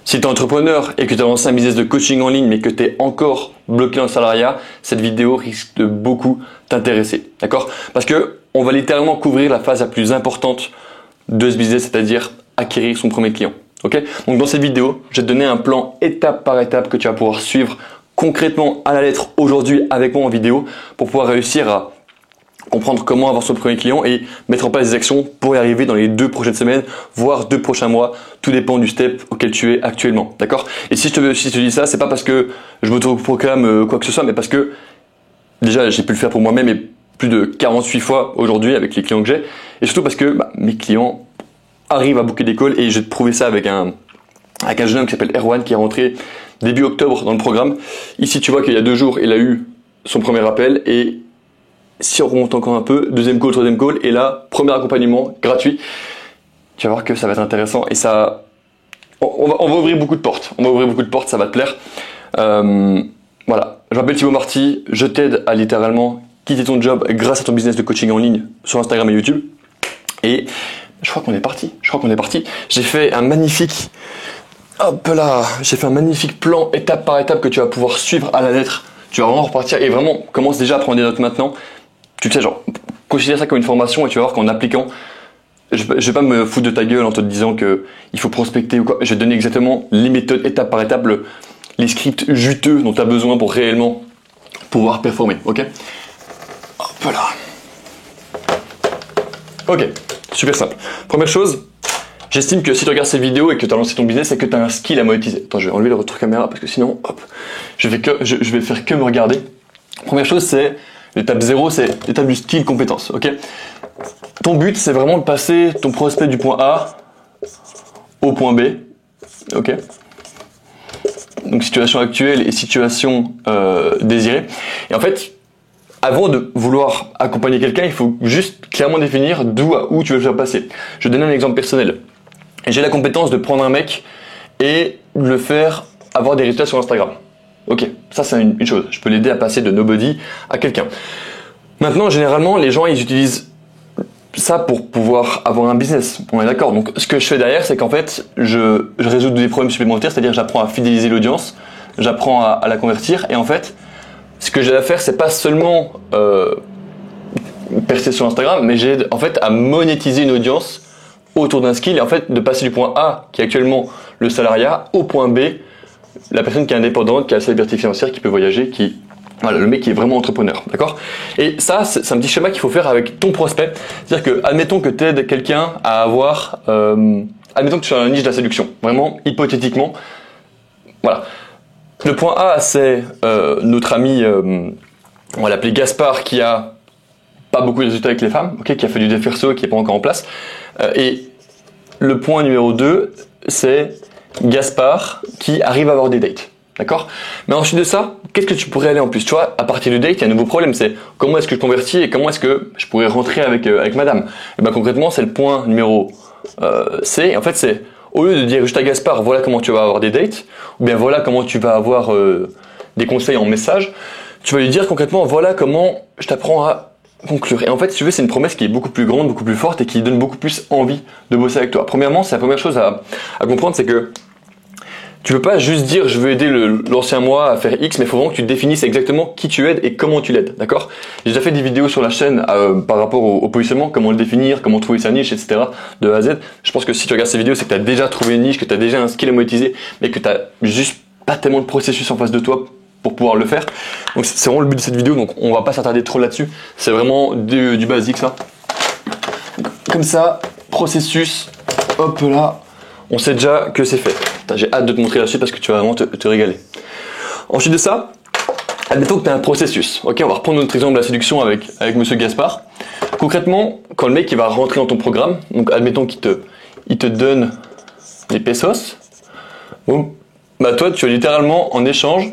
Si tu es entrepreneur et que tu as lancé un business de coaching en ligne mais que tu es encore bloqué dans le salariat, cette vidéo risque de beaucoup t'intéresser. D'accord? Parce que on va littéralement couvrir la phase la plus importante de ce business, c'est-à-dire acquérir son premier client. Ok? Donc dans cette vidéo, je vais te donner un plan étape par étape que tu vas pouvoir suivre concrètement à la lettre aujourd'hui avec moi en vidéo pour pouvoir réussir à comprendre comment avoir son premier client et mettre en place des actions pour y arriver dans les 2 prochaines semaines, voire 2 prochains mois. Tout dépend du step auquel tu es actuellement. D'accord? Et si je te dis ça, c'est pas parce que je m'autoproclame quoi que ce soit, mais parce que déjà j'ai pu le faire pour moi-même et plus de 48 fois aujourd'hui avec les clients que j'ai. Et surtout parce que mes clients arrivent à booker des calls et je vais te prouver ça avec un jeune homme qui s'appelle Erwan qui est rentré début octobre dans le programme. Ici tu vois qu'il y a 2 jours, il a eu son premier appel et si on remonte encore un peu, 2e call, 3e call, et là, premier accompagnement gratuit. Tu vas voir que ça va être intéressant et ça, on va ouvrir beaucoup de portes. On va ouvrir beaucoup de portes, ça va te plaire. Voilà, je m'appelle Thibaut Marty, je t'aide à littéralement quitter ton job grâce à ton business de coaching en ligne sur Instagram et YouTube. Et je crois qu'on est parti. J'ai fait un magnifique, j'ai fait un magnifique plan étape par étape que tu vas pouvoir suivre à la lettre. Tu vas vraiment repartir et vraiment commence déjà à prendre des notes maintenant. Tu sais, genre, considère ça comme une formation et tu vas voir qu'en appliquant, je vais pas me foutre de ta gueule en te disant que il faut prospecter ou quoi. Je vais te donner exactement les méthodes étape par étape, les scripts juteux dont tu as besoin pour réellement pouvoir performer. Ok? Hop là. Ok, super simple. Première chose, j'estime que si tu regardes cette vidéo et que tu as lancé ton business, c'est que tu as un skill à monétiser. Attends, je vais enlever le retour caméra parce que sinon, hop, je vais faire que me regarder. Première chose, c'est l'étape 0, c'est l'étape du skill compétence. Ok. Ton but, c'est vraiment de passer ton prospect du point A au point B. Ok. Donc situation actuelle et situation désirée. Et en fait, avant de vouloir accompagner quelqu'un, il faut juste clairement définir d'où à où tu veux le faire passer. Je vais donner un exemple personnel. J'ai la compétence de prendre un mec et de le faire avoir des résultats sur Instagram. Ok, ça c'est une chose. Je peux l'aider à passer de nobody à quelqu'un. Maintenant, généralement, les gens ils utilisent ça pour pouvoir avoir un business. On est d'accord. Donc, ce que je fais derrière, c'est qu'en fait, je résous des problèmes supplémentaires, c'est-à-dire j'apprends à fidéliser l'audience, j'apprends à la convertir, et en fait, ce que j'ai à faire, c'est pas seulement percer sur Instagram, mais j'ai en fait à monétiser une audience autour d'un skill et en fait de passer du point A, qui est actuellement le salariat, au point B, la personne qui est indépendante, qui a sa liberté financière, qui peut voyager, voilà, le mec qui est vraiment entrepreneur, d'accord? Et ça, c'est un petit schéma qu'il faut faire avec ton prospect. C'est-à-dire que, admettons que tu aides quelqu'un à avoir, admettons que tu sois dans la niche de la séduction, vraiment hypothétiquement, voilà. Le point A, c'est notre ami, on va l'appeler Gaspard, qui a pas beaucoup de résultats avec les femmes, ok, qui a fait du déferso et qui est pas encore en place. Et le point numéro 2, c'est Gaspard qui arrive à avoir des dates. D'accord? Mais ensuite de ça, qu'est-ce que tu pourrais aller en plus? Tu vois, à partir du date, il y a un nouveau problème, c'est comment est-ce que je convertis et comment est-ce que je pourrais rentrer avec madame? Et ben concrètement, c'est le point numéro C. En fait, c'est au lieu de dire juste à Gaspard, voilà comment tu vas avoir des dates, ou bien voilà comment tu vas avoir des conseils en message, tu vas lui dire concrètement, voilà comment je t'apprends à conclure. Et en fait, si tu veux, c'est une promesse qui est beaucoup plus grande, beaucoup plus forte et qui donne beaucoup plus envie de bosser avec toi. Premièrement, c'est la première chose à comprendre, c'est que tu peux pas juste dire je veux aider l'ancien moi à faire X, mais il faut vraiment que tu définisses exactement qui tu aides et comment tu l'aides, d'accord? J'ai déjà fait des vidéos sur la chaîne par rapport au positionnement, comment le définir, comment trouver sa niche, etc. de A à Z. Je pense que si tu regardes ces vidéos, c'est que tu as déjà trouvé une niche, que tu as déjà un skill à monétiser, mais que tu as juste pas tellement de processus en face de toi pour pouvoir le faire. Donc c'est vraiment le but de cette vidéo, donc on va pas s'attarder trop là-dessus. C'est vraiment du basique ça. Comme ça, processus, hop là, on sait déjà que c'est fait. J'ai hâte de te montrer la suite parce que tu vas vraiment te régaler. Ensuite de ça, admettons que tu as un processus. Ok, on va reprendre notre exemple de la séduction avec Monsieur Gaspard. Concrètement, quand le mec il va rentrer dans ton programme, donc admettons qu'il te donne des pesos, bon, bah toi tu vas littéralement en échange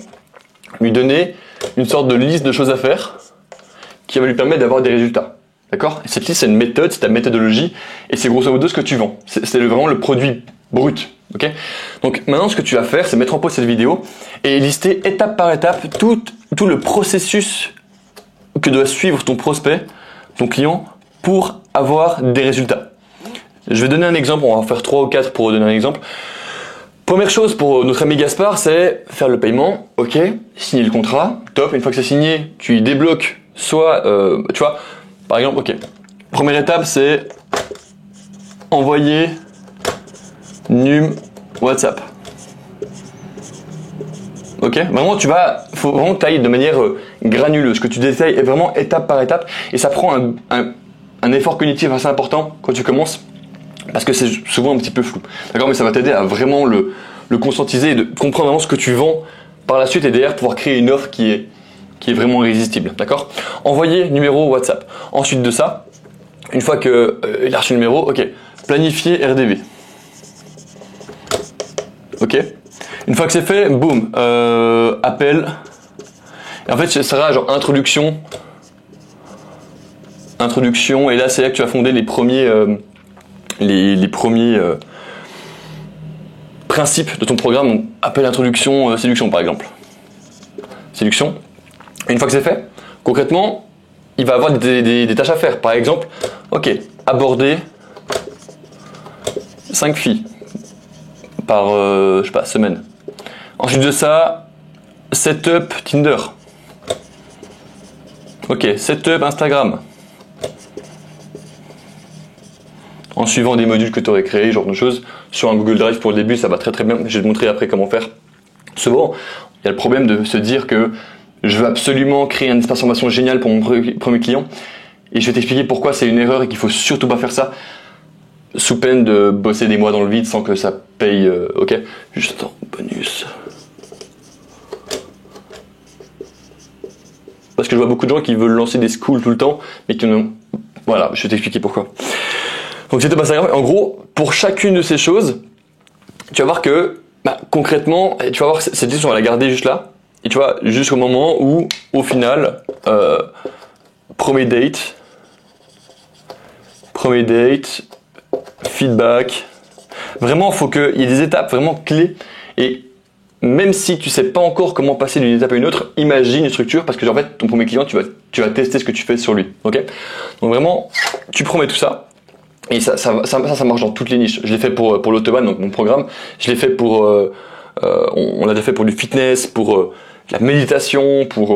lui donner une sorte de liste de choses à faire qui va lui permettre d'avoir des résultats. D'accord? Et cette liste c'est une méthode, c'est ta méthodologie et c'est grosso modo ce que tu vends. C'est vraiment le produit brut. Ok? Donc maintenant ce que tu vas faire c'est mettre en pause cette vidéo et lister étape par étape tout le processus que doit suivre ton prospect, ton client pour avoir des résultats. Je vais donner un exemple, on va en faire 3 ou 4 pour donner un exemple. Première chose pour notre ami Gaspard, c'est faire le paiement, ok, signer le contrat, top, une fois que c'est signé, tu y débloques, soit, tu vois, par exemple, ok, première étape c'est envoyer num WhatsApp. Ok, vraiment faut vraiment que tu ailles de manière granuleuse, que tu détailles vraiment étape par étape, et ça prend un effort cognitif assez important quand tu commences, parce que c'est souvent un petit peu flou, d'accord, mais ça va t'aider à vraiment le conscientiser et de comprendre vraiment ce que tu vends par la suite, et derrière pouvoir créer une offre qui est vraiment irrésistible, d'accord. Envoyer numéro WhatsApp. Ensuite de ça, une fois que il a reçu le numéro, ok, planifier RDV. Ok. Une fois que c'est fait, boum, appel. Et en fait, ce sera genre introduction, et là c'est là que tu vas fonder les premiers, principes de ton programme. Donc, appel, introduction, séduction par exemple. Séduction. Et une fois que c'est fait, concrètement, il va avoir des tâches à faire. Par exemple, ok, aborder 5 filles par, je sais pas, semaine. Ensuite de ça, setup Tinder. Ok, setup Instagram. En suivant des modules que tu aurais créés, genre de choses. Sur un Google Drive pour le début, ça va très très bien. Je vais te montrer après comment faire. Souvent, il y a le problème de se dire que je veux absolument créer un espace formation génial pour mon premier client. Et je vais t'expliquer pourquoi c'est une erreur et qu'il faut surtout pas faire ça, sous peine de bosser des mois dans le vide sans que ça paye. Ok, juste en bonus. Parce que je vois beaucoup de gens qui veulent lancer des schools tout le temps, mais qui n'ont... Voilà, je vais t'expliquer pourquoi. Donc c'était pas ça grave. En gros, pour chacune de ces choses, tu vas voir que concrètement, tu vas voir cette liste, on va la garder juste là. Et tu vois, jusqu'au moment où, au final, premier date, feedback. Vraiment, il faut qu'il y ait des étapes vraiment clés. Et même si tu sais pas encore comment passer d'une étape à une autre, imagine une structure, parce que en fait, ton premier client, tu vas tester ce que tu fais sur lui. Ok. Donc vraiment, tu promets tout ça. Et ça marche dans toutes les niches. Je l'ai fait pour l'autobahn, donc mon programme. Je l'ai fait pour, on l'a déjà fait pour du fitness, pour la méditation, pour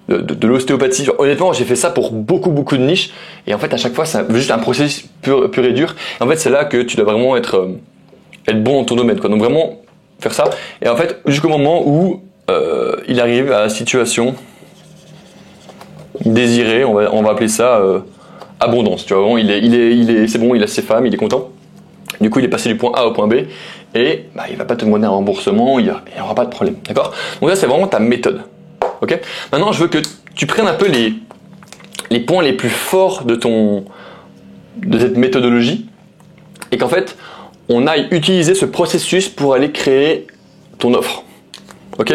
de l'ostéopathie. Honnêtement, j'ai fait ça pour beaucoup de niches. Et en fait, à chaque fois, c'est juste un processus pur et dur. Et en fait, c'est là que tu dois vraiment être bon dans ton domaine, quoi. Donc vraiment faire ça. Et en fait, jusqu'au moment où il arrive à la situation désirée, on va appeler ça abondance. Tu vois, vraiment, c'est bon, il a ses femmes, il est content. Du coup, il est passé du point A au point B et il va pas te demander un remboursement, il n'y aura pas de problème. D'accord? Donc là, c'est vraiment ta méthode. Ok? Maintenant, je veux que tu prennes un peu les points les plus forts de cette méthodologie et qu'en fait, on aille utiliser ce processus pour aller créer ton offre. Ok?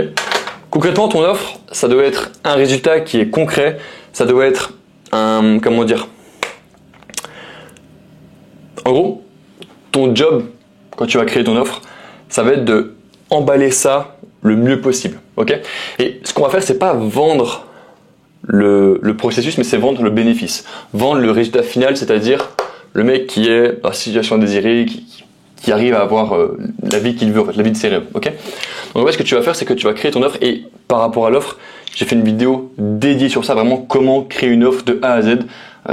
Concrètement, ton offre, ça doit être un résultat qui est concret, ça doit être comment dire? En gros, ton job, quand tu vas créer ton offre, ça va être de emballer ça le mieux possible. Ok? Et ce qu'on va faire, c'est pas vendre le processus, mais c'est vendre le bénéfice. Vendre le résultat final, c'est-à-dire le mec qui est dans la situation désirée, qui arrive à avoir la vie qu'il veut, en fait, la vie de ses rêves. Ok? Donc ouais, ce que tu vas faire, c'est que tu vas créer ton offre et par rapport à l'offre, j'ai fait une vidéo dédiée sur ça, vraiment comment créer une offre de A à Z.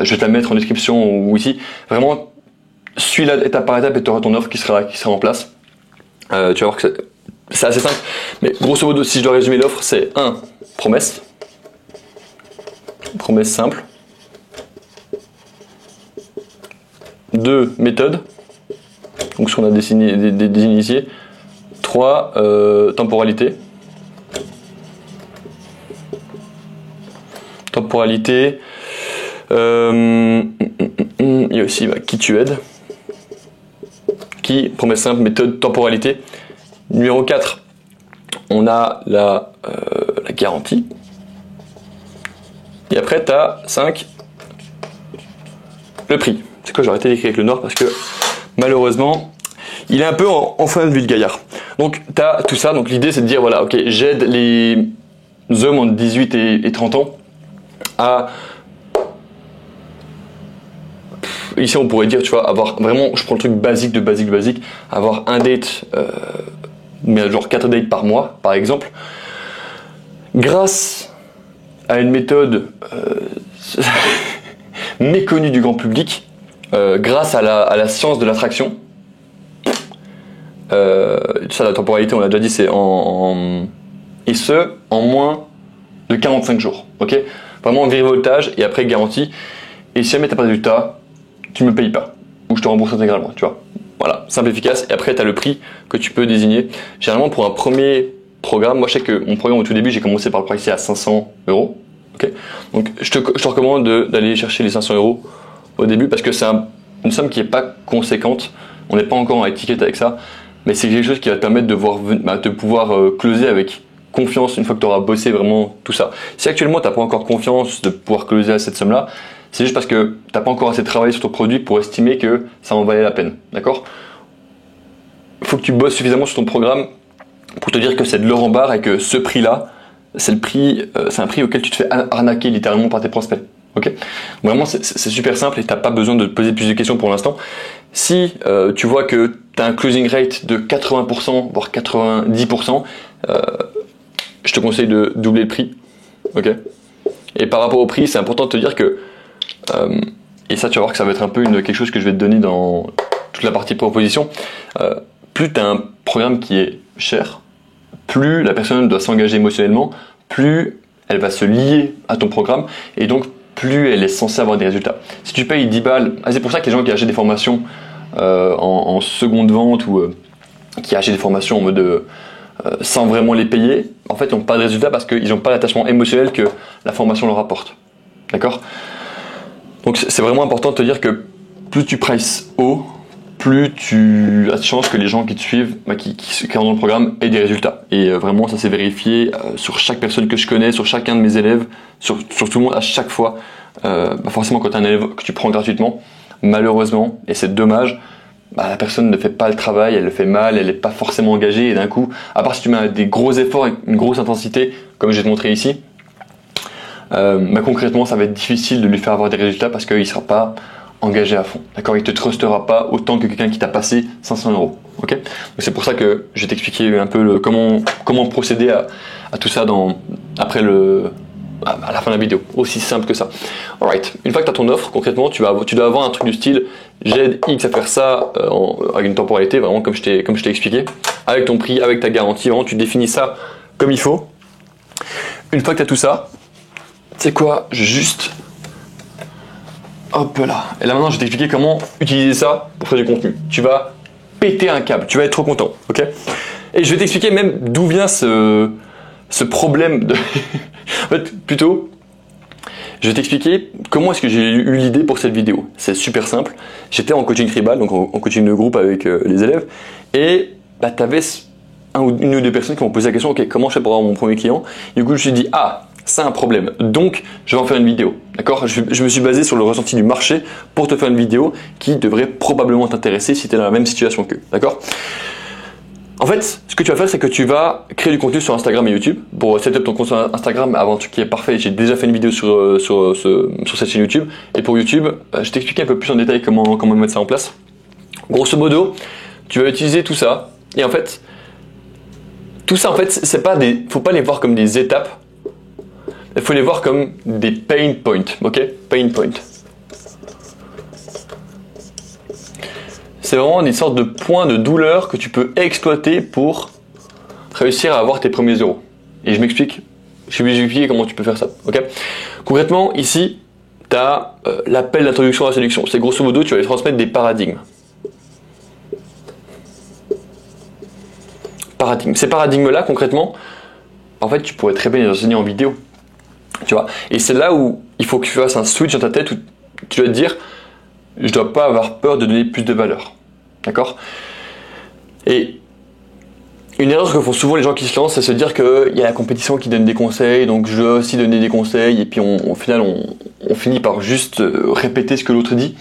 Je vais te la mettre en description ou ici. Vraiment, suis-la étape par étape et tu auras ton offre qui sera en place. Tu vas voir que c'est assez simple. Mais grosso modo, si je dois résumer l'offre, c'est 1. Promesse. Promesse simple. 2. Méthode. Donc ce qu'on a désigné. 3. Temporalité. Temporalité. Il y a aussi qui tu aides. Qui, promesse simple, méthode, temporalité. Numéro 4, on a la garantie. Et après, tu as 5, le prix. C'est quoi, j'ai arrêté d'écrire avec le noir parce que malheureusement, il est un peu en fin de vue le gaillard. Donc, tu as tout ça. Donc, l'idée, c'est de dire, voilà, ok, j'aide les hommes entre 18 et 30 ans à ici on pourrait dire, tu vois, avoir vraiment, je prends le truc basique de basique de basique, avoir un date, mais genre 4 dates par mois, par exemple, grâce à une méthode méconnue du grand public, grâce à la science de l'attraction. Ça, la temporalité, on l'a déjà dit, c'est et ce, en moins de 45 jours. Ok, vraiment virevoltage et après garantie. Et si jamais t'as pas de résultat, tu me payes pas. Ou je te rembourse intégralement, tu vois. Voilà, simple, efficace. Et après, tu as le prix que tu peux désigner. Généralement, pour un premier programme, moi je sais que mon programme au tout début, j'ai commencé par le pricer à 500 euros. Ok, donc je te recommande d'aller chercher les 500 euros au début parce que c'est une somme qui n'est pas conséquente. On n'est pas encore en étiquette avec ça. Mais c'est quelque chose qui va te permettre de pouvoir closer avec confiance une fois que tu auras bossé vraiment tout ça. Si actuellement tu n'as pas encore confiance de pouvoir closer à cette somme-là, c'est juste parce que tu n'as pas encore assez travaillé sur ton produit pour estimer que ça en valait la peine. D'accord ? Il faut que tu bosses suffisamment sur ton programme pour te dire que c'est de l'or en barre et que ce prix-là, c'est un prix auquel tu te fais arnaquer littéralement par tes prospects. Ok ? Vraiment, c'est super simple et tu n'as pas besoin de te poser plus de questions pour l'instant. Si tu vois que tu as un closing rate de 80%, voire 90%, je te conseille de doubler le prix. Ok ? Et par rapport au prix, c'est important de te dire que, et ça tu vas voir que ça va être un peu quelque chose que je vais te donner dans toute la partie proposition, plus tu as un programme qui est cher, plus la personne doit s'engager émotionnellement, plus elle va se lier à ton programme et donc plus elle est censée avoir des résultats. Si tu payes 10 balles, c'est pour ça que les gens qui achètent des formations en seconde vente ou qui achètent des formations en mode sans vraiment les payer, en fait ils n'ont pas de résultats parce qu'ils n'ont pas l'attachement émotionnel que la formation leur apporte. D'accord ? Donc c'est vraiment important de te dire que plus tu prices haut, plus tu as de chance que les gens qui te suivent, qui rentrent dans le programme, aient des résultats. Et vraiment, ça s'est vérifié sur chaque personne que je connais, sur chacun de mes élèves, sur tout le monde, à chaque fois. Forcément, quand tu as un élève que tu prends gratuitement, malheureusement, et c'est dommage, la personne ne fait pas le travail, elle le fait mal, elle n'est pas forcément engagée, et d'un coup, à part si tu mets des gros efforts et une grosse intensité, comme je vais te montrer ici, concrètement, ça va être difficile de lui faire avoir des résultats parce qu'il ne sera pas engagé à fond. D'accord ? Il ne te trustera pas autant que quelqu'un qui t'a passé 500 euros. Ok ? Donc c'est pour ça que je vais t'expliquer un peu comment procéder à tout ça à la fin de la vidéo. Aussi simple que ça. Alright. Une fois que tu as ton offre, concrètement, tu dois avoir un truc du style j'aide X à faire ça avec une temporalité, vraiment comme je t'ai expliqué, avec ton prix, avec ta garantie. Vraiment, tu définis ça comme il faut. Une fois que tu as tout ça, c'est quoi ? Juste. Hop là. Et là maintenant, je vais t'expliquer comment utiliser ça pour faire du contenu. Tu vas péter un câble. Tu vas être trop content. Ok ? Et je vais t'expliquer même d'où vient ce problème de. En fait, plutôt, je vais t'expliquer comment est-ce que j'ai eu l'idée pour cette vidéo. C'est super simple. J'étais en coaching tribal, donc en coaching de groupe avec les élèves, et tu avais une ou deux personnes qui m'ont posé la question, ok, comment je fais pour avoir mon premier client ? Du coup, je me suis dit, c'est un problème. Donc, je vais en faire une vidéo. D'accord ? Je me suis basé sur le ressenti du marché pour te faire une vidéo qui devrait probablement t'intéresser si tu es dans la même situation qu'eux. D'accord ? En fait, ce que tu vas faire, c'est que tu vas créer du contenu sur Instagram et YouTube. Pour setup ton compte sur Instagram, avant tout qui est parfait, j'ai déjà fait une vidéo sur cette chaîne YouTube. Et pour YouTube, je t'explique un peu plus en détail comment mettre ça en place. Grosso modo, tu vas utiliser tout ça. Et en fait, tout ça, c'est pas faut pas les voir comme des étapes. Il faut les voir comme des pain points. Ok ? Pain points. C'est vraiment des sortes de points de douleur que tu peux exploiter pour réussir à avoir tes premiers euros. Et je m'explique. Je vais expliquer comment tu peux faire ça. Ok ? Concrètement, ici, tu as l'appel d'introduction à la séduction. C'est grosso modo, tu vas lui transmettre des paradigmes. Ces paradigmes-là, concrètement, en fait, tu pourrais très bien les enseigner en vidéo. Tu vois ? Et c'est là où il faut que tu fasses un switch dans ta tête où tu dois te dire, je ne dois pas avoir peur de donner plus de valeur. D'accord ? Et une erreur que font souvent les gens qui se lancent, c'est se dire qu'il y a la compétition qui donne des conseils, donc je dois aussi donner des conseils, et puis au final, on finit par juste répéter ce que l'autre dit.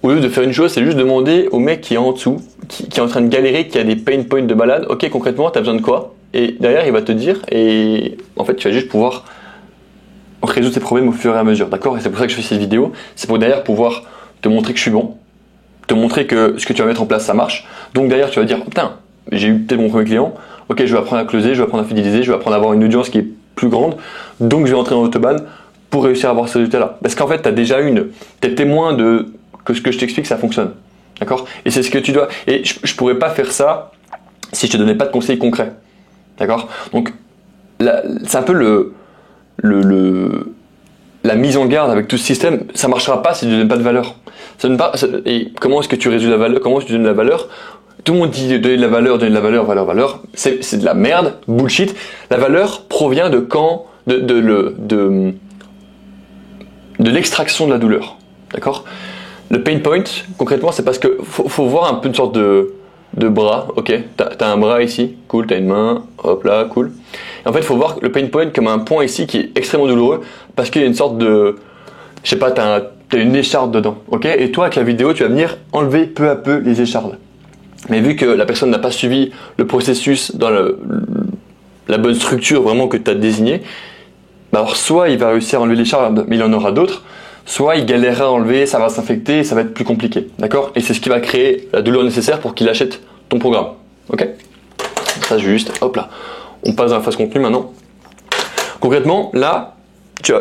Au lieu de faire une chose, c'est juste demander au mec qui est en dessous, qui est en train de galérer, qui a des pain points de malade, ok, concrètement, tu as besoin de quoi ? Et derrière, il va te dire, et en fait, tu vas juste pouvoir résoudre tes problèmes au fur et à mesure, d'accord ? Et c'est pour ça que je fais cette vidéo, c'est pour derrière pouvoir te montrer que je suis bon, te montrer que ce que tu vas mettre en place, ça marche. Donc derrière, tu vas dire, putain, j'ai eu peut-être mon premier client, ok, je vais apprendre à closer, je vais apprendre à fidéliser, je vais apprendre à avoir une audience qui est plus grande, donc je vais entrer dans l'autobahn pour réussir à avoir ce résultat-là. Parce qu'en fait, tu as déjà t'es témoin que ce que je t'explique, ça fonctionne. D'accord? Et c'est ce que tu dois. Et je pourrais pas faire ça si je te donnais pas de conseils concrets. D'accord? Donc, c'est un peu la mise en garde avec tout ce système. Ça marchera pas si tu ne donnes pas de valeur. Et comment est-ce que tu réduis la valeur? Comment est-ce que tu donnes la valeur? Tout le monde dit donner de la valeur, valeur. C'est de la merde, bullshit. La valeur provient de l'extraction de la douleur. D'accord? Le pain point, concrètement, c'est parce que faut voir un peu une sorte de bras. Ok, t'as un bras ici, cool, t'as une main, hop là, cool. Et en fait, il faut voir le pain point comme un point ici qui est extrêmement douloureux parce qu'il y a une sorte de, je sais pas, t'as une écharde dedans. Ok, et toi, avec la vidéo, tu vas venir enlever peu à peu les échardes. Mais vu que la personne n'a pas suivi le processus dans la bonne structure vraiment que tu as désigné, bah alors soit il va réussir à enlever l'écharde, mais il en aura d'autres, soit il galérera à enlever, ça va s'infecter et ça va être plus compliqué. D'accord? Et c'est ce qui va créer la douleur nécessaire pour qu'il achète ton programme. Ok? Ça juste, hop là. On passe dans la phase contenu maintenant. Concrètement, là,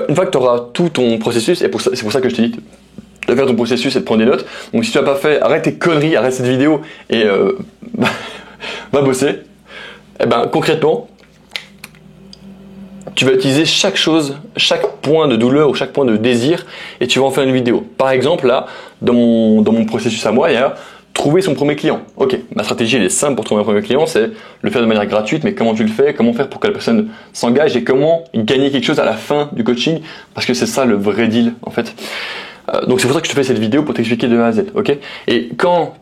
une fois que tu auras tout ton processus, et c'est pour ça que je te dis de faire ton processus et de prendre des notes. Donc si tu n'as pas fait, arrête tes conneries, arrête cette vidéo et va bosser. Et ben concrètement, tu vas utiliser chaque chose, chaque point de douleur ou chaque point de désir et tu vas en faire une vidéo. Par exemple, là, dans mon processus à moi, il y a trouver son premier client. Ok, ma stratégie elle est simple pour trouver un premier client, c'est le faire de manière gratuite, mais comment tu le fais, comment faire pour que la personne s'engage et comment gagner quelque chose à la fin du coaching, parce que c'est ça le vrai deal en fait. Donc c'est pour ça que je te fais cette vidéo pour t'expliquer de A à Z, ok? Et quand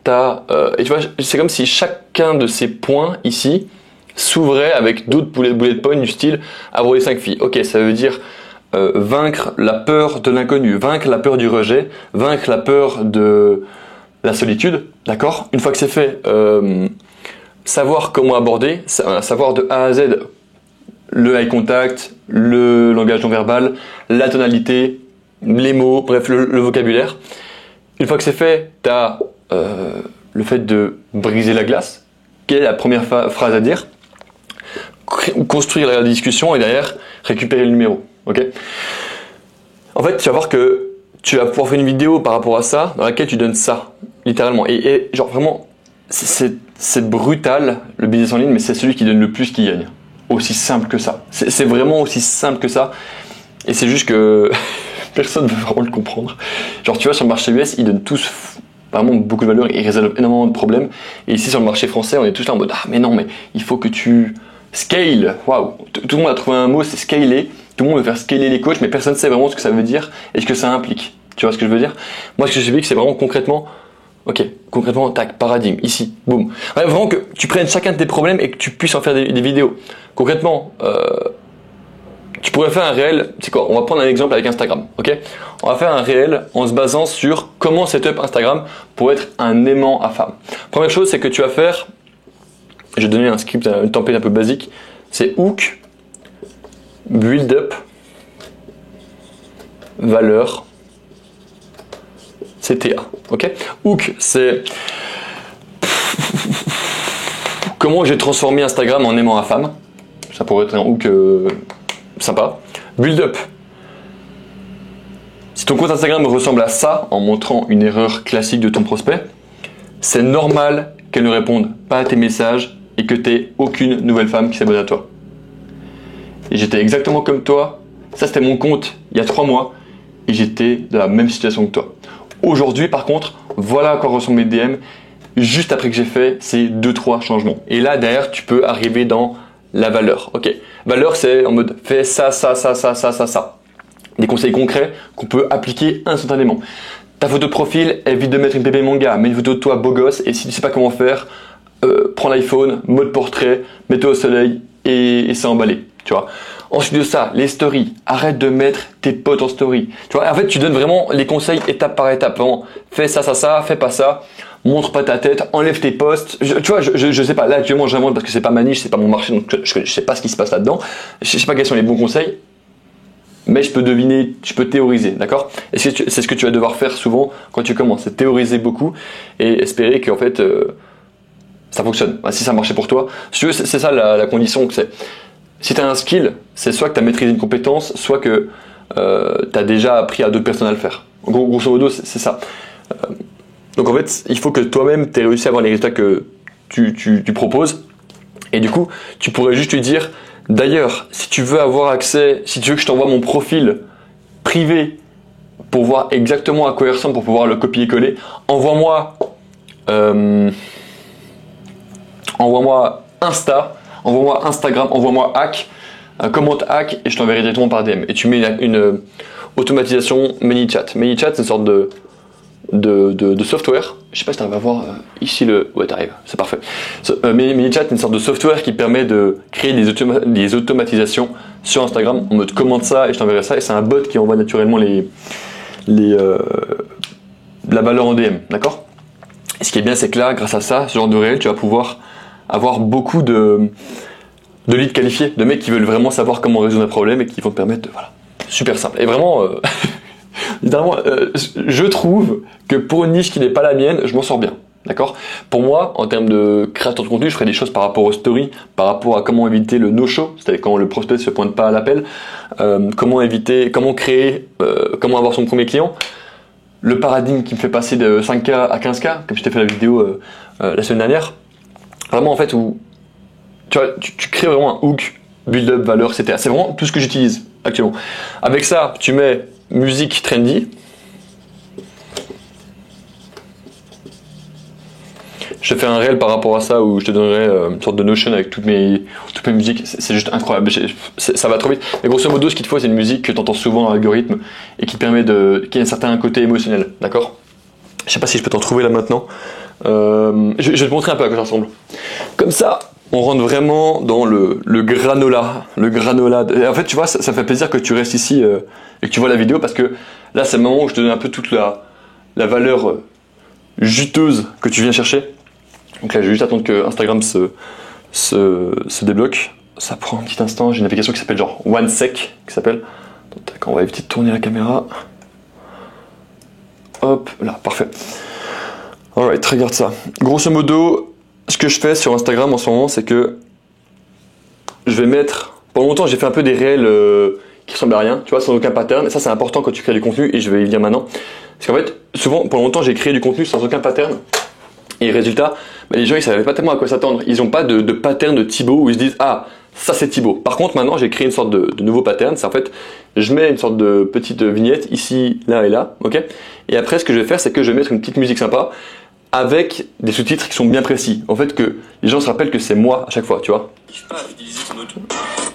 et tu vois, c'est comme si chacun de ces points ici s'ouvrait avec d'autres bullet points du style aborder 5 filles. Ok, ça veut dire vaincre la peur de l'inconnu, vaincre la peur du rejet, vaincre la peur de la solitude, d'accord? Une fois que c'est fait, savoir comment aborder, savoir de A à Z le eye contact, le langage non verbal, la tonalité, les mots, bref, le vocabulaire. Une fois que c'est fait, tu as le fait de briser la glace. Quelle est la première phrase à dire? Construire la discussion et derrière, récupérer le numéro. Okay, en fait, tu vas voir que tu vas pouvoir faire une vidéo par rapport à ça, dans laquelle tu donnes ça, littéralement. Et genre vraiment, c'est brutal le business en ligne, mais c'est celui qui donne le plus qui gagne. Aussi simple que ça. C'est vraiment aussi simple que ça. Et c'est juste que personne ne veut vraiment le comprendre. Genre tu vois, sur le marché US, ils donnent tous vraiment beaucoup de valeur, ils résolvent énormément de problèmes. Et ici sur le marché français, on est tous là en mode ah mais non, mais il faut que tu scale. Waouh, tout le monde a trouvé un mot, c'est scaler. Tout le monde veut faire scaler les coachs, mais personne ne sait vraiment ce que ça veut dire et ce que ça implique. Tu vois ce que je veux dire? Moi, ce que j'explique, c'est vraiment concrètement, ok, concrètement, tac, paradigme, ici, boum. Ouais, vraiment que tu prennes chacun de tes problèmes et que tu puisses en faire des vidéos. Concrètement, tu pourrais faire un réel, c'est quoi? On va prendre un exemple avec Instagram, ok? On va faire un réel en se basant sur comment setup Instagram pour être un aimant à femme. Première chose, c'est que tu vas faire, je vais donner un script, une template un peu basique, c'est hook, build up, valeur, CTA, ok? Hook, c'est comment j'ai transformé Instagram en aimant à femme. Ça pourrait être un hook sympa. Build up. Si ton compte Instagram ressemble à ça, en montrant une erreur classique de ton prospect, c'est normal qu'elle ne réponde pas à tes messages et que tu n'aies aucune nouvelle femme qui s'abonne à toi. Et j'étais exactement comme toi. Ça, c'était mon compte il y a 3 mois et j'étais dans la même situation que toi. Aujourd'hui, par contre, voilà à quoi ressemblent mes DM juste après que j'ai fait ces 2-3 changements. Et là, derrière, tu peux arriver dans la valeur. Ok. Valeur, c'est en mode fais ça, ça, ça, ça, ça, ça, ça. Des conseils concrets qu'on peut appliquer instantanément. Ta photo de profil, évite de mettre une pépé manga, mets une photo de toi beau gosse et si tu ne sais pas comment faire, prends l'iPhone, mode portrait, mets-toi au soleil et c'est emballé. Tu vois. Ensuite de ça, les stories. Arrête de mettre tes potes en story. Tu vois, en fait, tu donnes vraiment les conseils étape par étape. Vraiment, fais ça, ça, ça, fais pas ça. Montre pas ta tête, enlève tes posts. Tu vois, je sais pas. Là, actuellement, j'invente parce que c'est pas ma niche, c'est pas mon marché, donc je sais pas ce qui se passe là-dedans. Je sais pas quels sont les bons conseils. mais je peux deviner, je peux théoriser, d'accord? Et c'est ce que tu vas devoir faire souvent quand tu commences, c'est théoriser beaucoup et espérer qu'en fait ça fonctionne. Si ça marchait pour toi, si tu veux, c'est ça la condition que c'est. Si tu as un skill, c'est soit que tu as maîtrisé une compétence, soit que tu as déjà appris à d'autres personnes à le faire. Grosso modo, c'est ça. Donc en fait, il faut que toi-même tu aies réussi à avoir les résultats que tu proposes. Et du coup, tu pourrais juste lui dire, d'ailleurs, si tu veux avoir accès, si tu veux que je t'envoie mon profil privé pour voir exactement à quoi il ressemble, pour pouvoir le copier-coller, envoie-moi Insta, envoie-moi Instagram, envoie-moi Hack, commente Hack et je t'enverrai directement par DM. Et tu mets une automatisation ManyChat. ManyChat, c'est une sorte de software. Je sais pas si tu arrives à voir ici le... Ouais, tu arrives, c'est parfait. ManyChat, c'est une sorte de software qui permet de créer des automatisations sur Instagram. On me commente ça et je t'enverrai ça. Et c'est un bot qui envoie naturellement la valeur en DM, d'accord? Et ce qui est bien, c'est que là, grâce à ça, ce genre de réel, tu vas pouvoir avoir beaucoup de leads qualifiés, de mecs qui veulent vraiment savoir comment résoudre un problème et qui vont te permettre de... Voilà, super simple. Et vraiment, littéralement, je trouve que pour une niche qui n'est pas la mienne, je m'en sors bien. D'accord? Pour moi, en termes de créateur de contenu, je ferai des choses par rapport aux stories, par rapport à comment éviter le no-show, c'est-à-dire quand le prospect ne se pointe pas à l'appel, comment créer, comment avoir son premier client, le paradigme qui me fait passer de 5K à 15K, comme je t'ai fait la vidéo la semaine dernière. Vraiment, en fait, où tu crées vraiment un hook, build-up, valeur, etc. C'est vraiment tout ce que j'utilise actuellement. Avec ça, tu mets musique trendy. Je te fais un réel par rapport à ça où je te donnerai une sorte de Notion avec toutes mes musiques. C'est juste incroyable. Ça va trop vite. Mais grosso modo, ce qu'il te faut, c'est une musique que tu entends souvent dans l'algorithme et qui permet qui a un certain côté émotionnel. D'accord? Je sais pas si je peux t'en trouver là maintenant. Je vais te montrer un peu à quoi ça ressemble. Comme ça, on rentre vraiment dans le granola. Le granola. Et en fait, tu vois, ça fait plaisir que tu restes ici et que tu vois la vidéo parce que là, c'est le moment où je te donne un peu toute la valeur juteuse que tu viens chercher. Donc là, je vais juste attendre que Instagram se débloque. Ça prend un petit instant. J'ai une application qui s'appelle genre OneSec, qui s'appelle. Donc, on va éviter de tourner la caméra. Hop, là, parfait. Alright, regarde ça. Grosso modo, ce que je fais sur Instagram en ce moment, c'est que je vais mettre... Pendant longtemps, j'ai fait un peu des réels qui ressemblent à rien, tu vois, sans aucun pattern. Et ça, c'est important quand tu crées du contenu, et je vais y venir maintenant. Parce qu'en fait, souvent, pendant longtemps, j'ai créé du contenu sans aucun pattern. Et résultat, les gens, ils savaient pas tellement à quoi s'attendre. Ils n'ont pas de pattern de Thibaut où ils se disent « Ah, ça c'est Thibaut ». Par contre, maintenant, j'ai créé une sorte de nouveau pattern. C'est en fait, je mets une sorte de petite vignette ici, là et là, ok. Et après, ce que je vais faire, c'est que je vais mettre une petite musique sympa avec des sous-titres qui sont bien précis. En fait, que les gens se rappellent que c'est moi à chaque fois, tu vois.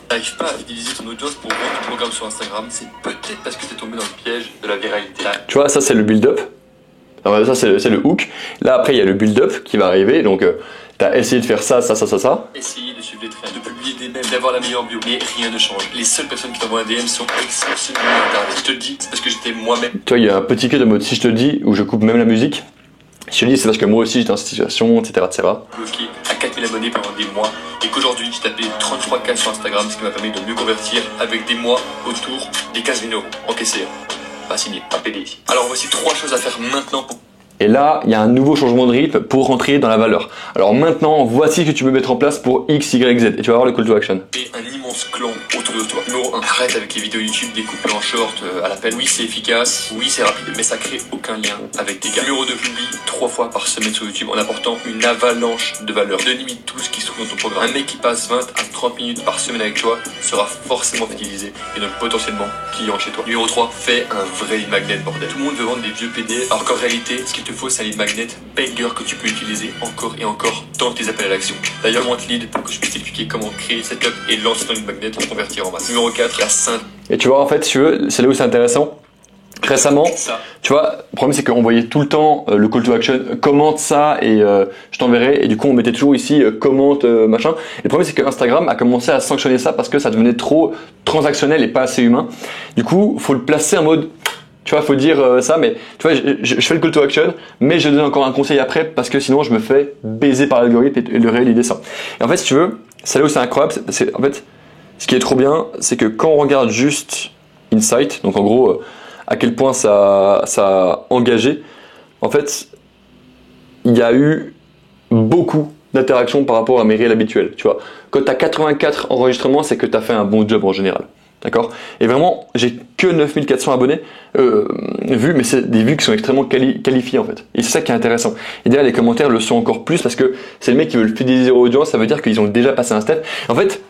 T'arrives pas à fidéliser ton audience pour vendre ton programme sur Instagram, c'est peut-être parce que t'es tombé dans le piège de la viralité. Tu vois, ça c'est le build-up. Alors ça c'est le hook. Là après il y a le build-up qui va arriver. Donc t'as essayé de faire ça. Essayer de suivre les trends, de publier des mèmes, d'avoir la meilleure bio. Mais rien ne change. Les seules personnes qui t'envoient un DM sont exceptionnellement internes. Si je te le dis, c'est parce que j'étais moi-même. Tu vois, il y a un petit clé de mode si je te le dis, où je coupe même la musique. Si je te le dis, c'est parce que moi aussi j'étais dans cette situation, etc. Bloqué à 4000 abonnés pendant des mois. Et qu'aujourd'hui j'ai tapé 33K sur Instagram, ce qui m'a permis de mieux convertir avec des mois autour des 15 000 € encaissés. Pas signé, pas payé. Alors voici 3 choses à faire maintenant pour... Et là, il y a un nouveau changement de rythme pour rentrer dans la valeur. Alors maintenant, voici ce que tu peux mettre en place pour X, Y, Z. Et tu vas voir le call to action. Et un immense clan autour de toi. Numéro 1, arrête avec les vidéos YouTube découpées en short à l'appel. Oui, c'est efficace, oui, c'est rapide, mais ça crée aucun lien avec tes gars. Numéro 2, publie 3 fois par semaine sur YouTube en apportant une avalanche de valeur. Ne limite tout ce qui se trouve dans ton programme. Un mec qui passe 20 à 30 minutes par semaine avec toi sera forcément fidélisé et donc potentiellement client chez toi. Numéro 3, fais un vrai lead magnet, bordel. Tout le monde veut vendre des vieux PDF, alors qu'en réalité, ce qu'il te faut, c'est un lead magnet banger que tu peux utiliser encore et encore dans tes appels à l'action. D'ailleurs, monte lead pour que je puisse t'expliquer comment créer, setup et lancer ton lead magnet pour convertir en masse. Numéro 4, la synthèse. Et tu vois, en fait, si tu veux, c'est là où c'est intéressant. Récemment, tu vois, le problème c'est qu'on voyait tout le temps le call to action, commente ça et je t'enverrai. Et du coup, on mettait toujours ici commente machin. Et le problème c'est que Instagram a commencé à sanctionner ça parce que ça devenait trop transactionnel et pas assez humain. Du coup, faut le placer en mode, tu vois, faut dire ça. Mais tu vois, je fais le call to action, mais je donne encore un conseil après parce que sinon je me fais baiser par l'algorithme et le réel idée ça. Et en fait, si tu veux, c'est là où c'est incroyable. En fait, ce qui est trop bien, c'est que quand on regarde juste insight, donc en gros, à quel point ça a engagé. En fait, il y a eu beaucoup d'interactions par rapport à mes réels habituels. Tu vois, quand tu as 84 enregistrements, c'est que tu as fait un bon job en général. D'accord? Et vraiment, j'ai que 9400 abonnés vues, mais c'est des vues qui sont extrêmement qualifiées en fait. Et c'est ça qui est intéressant. Et derrière, les commentaires le sont encore plus parce que c'est les mecs qui veulent fidéliser leur audience, ça veut dire qu'ils ont déjà passé un step. En fait,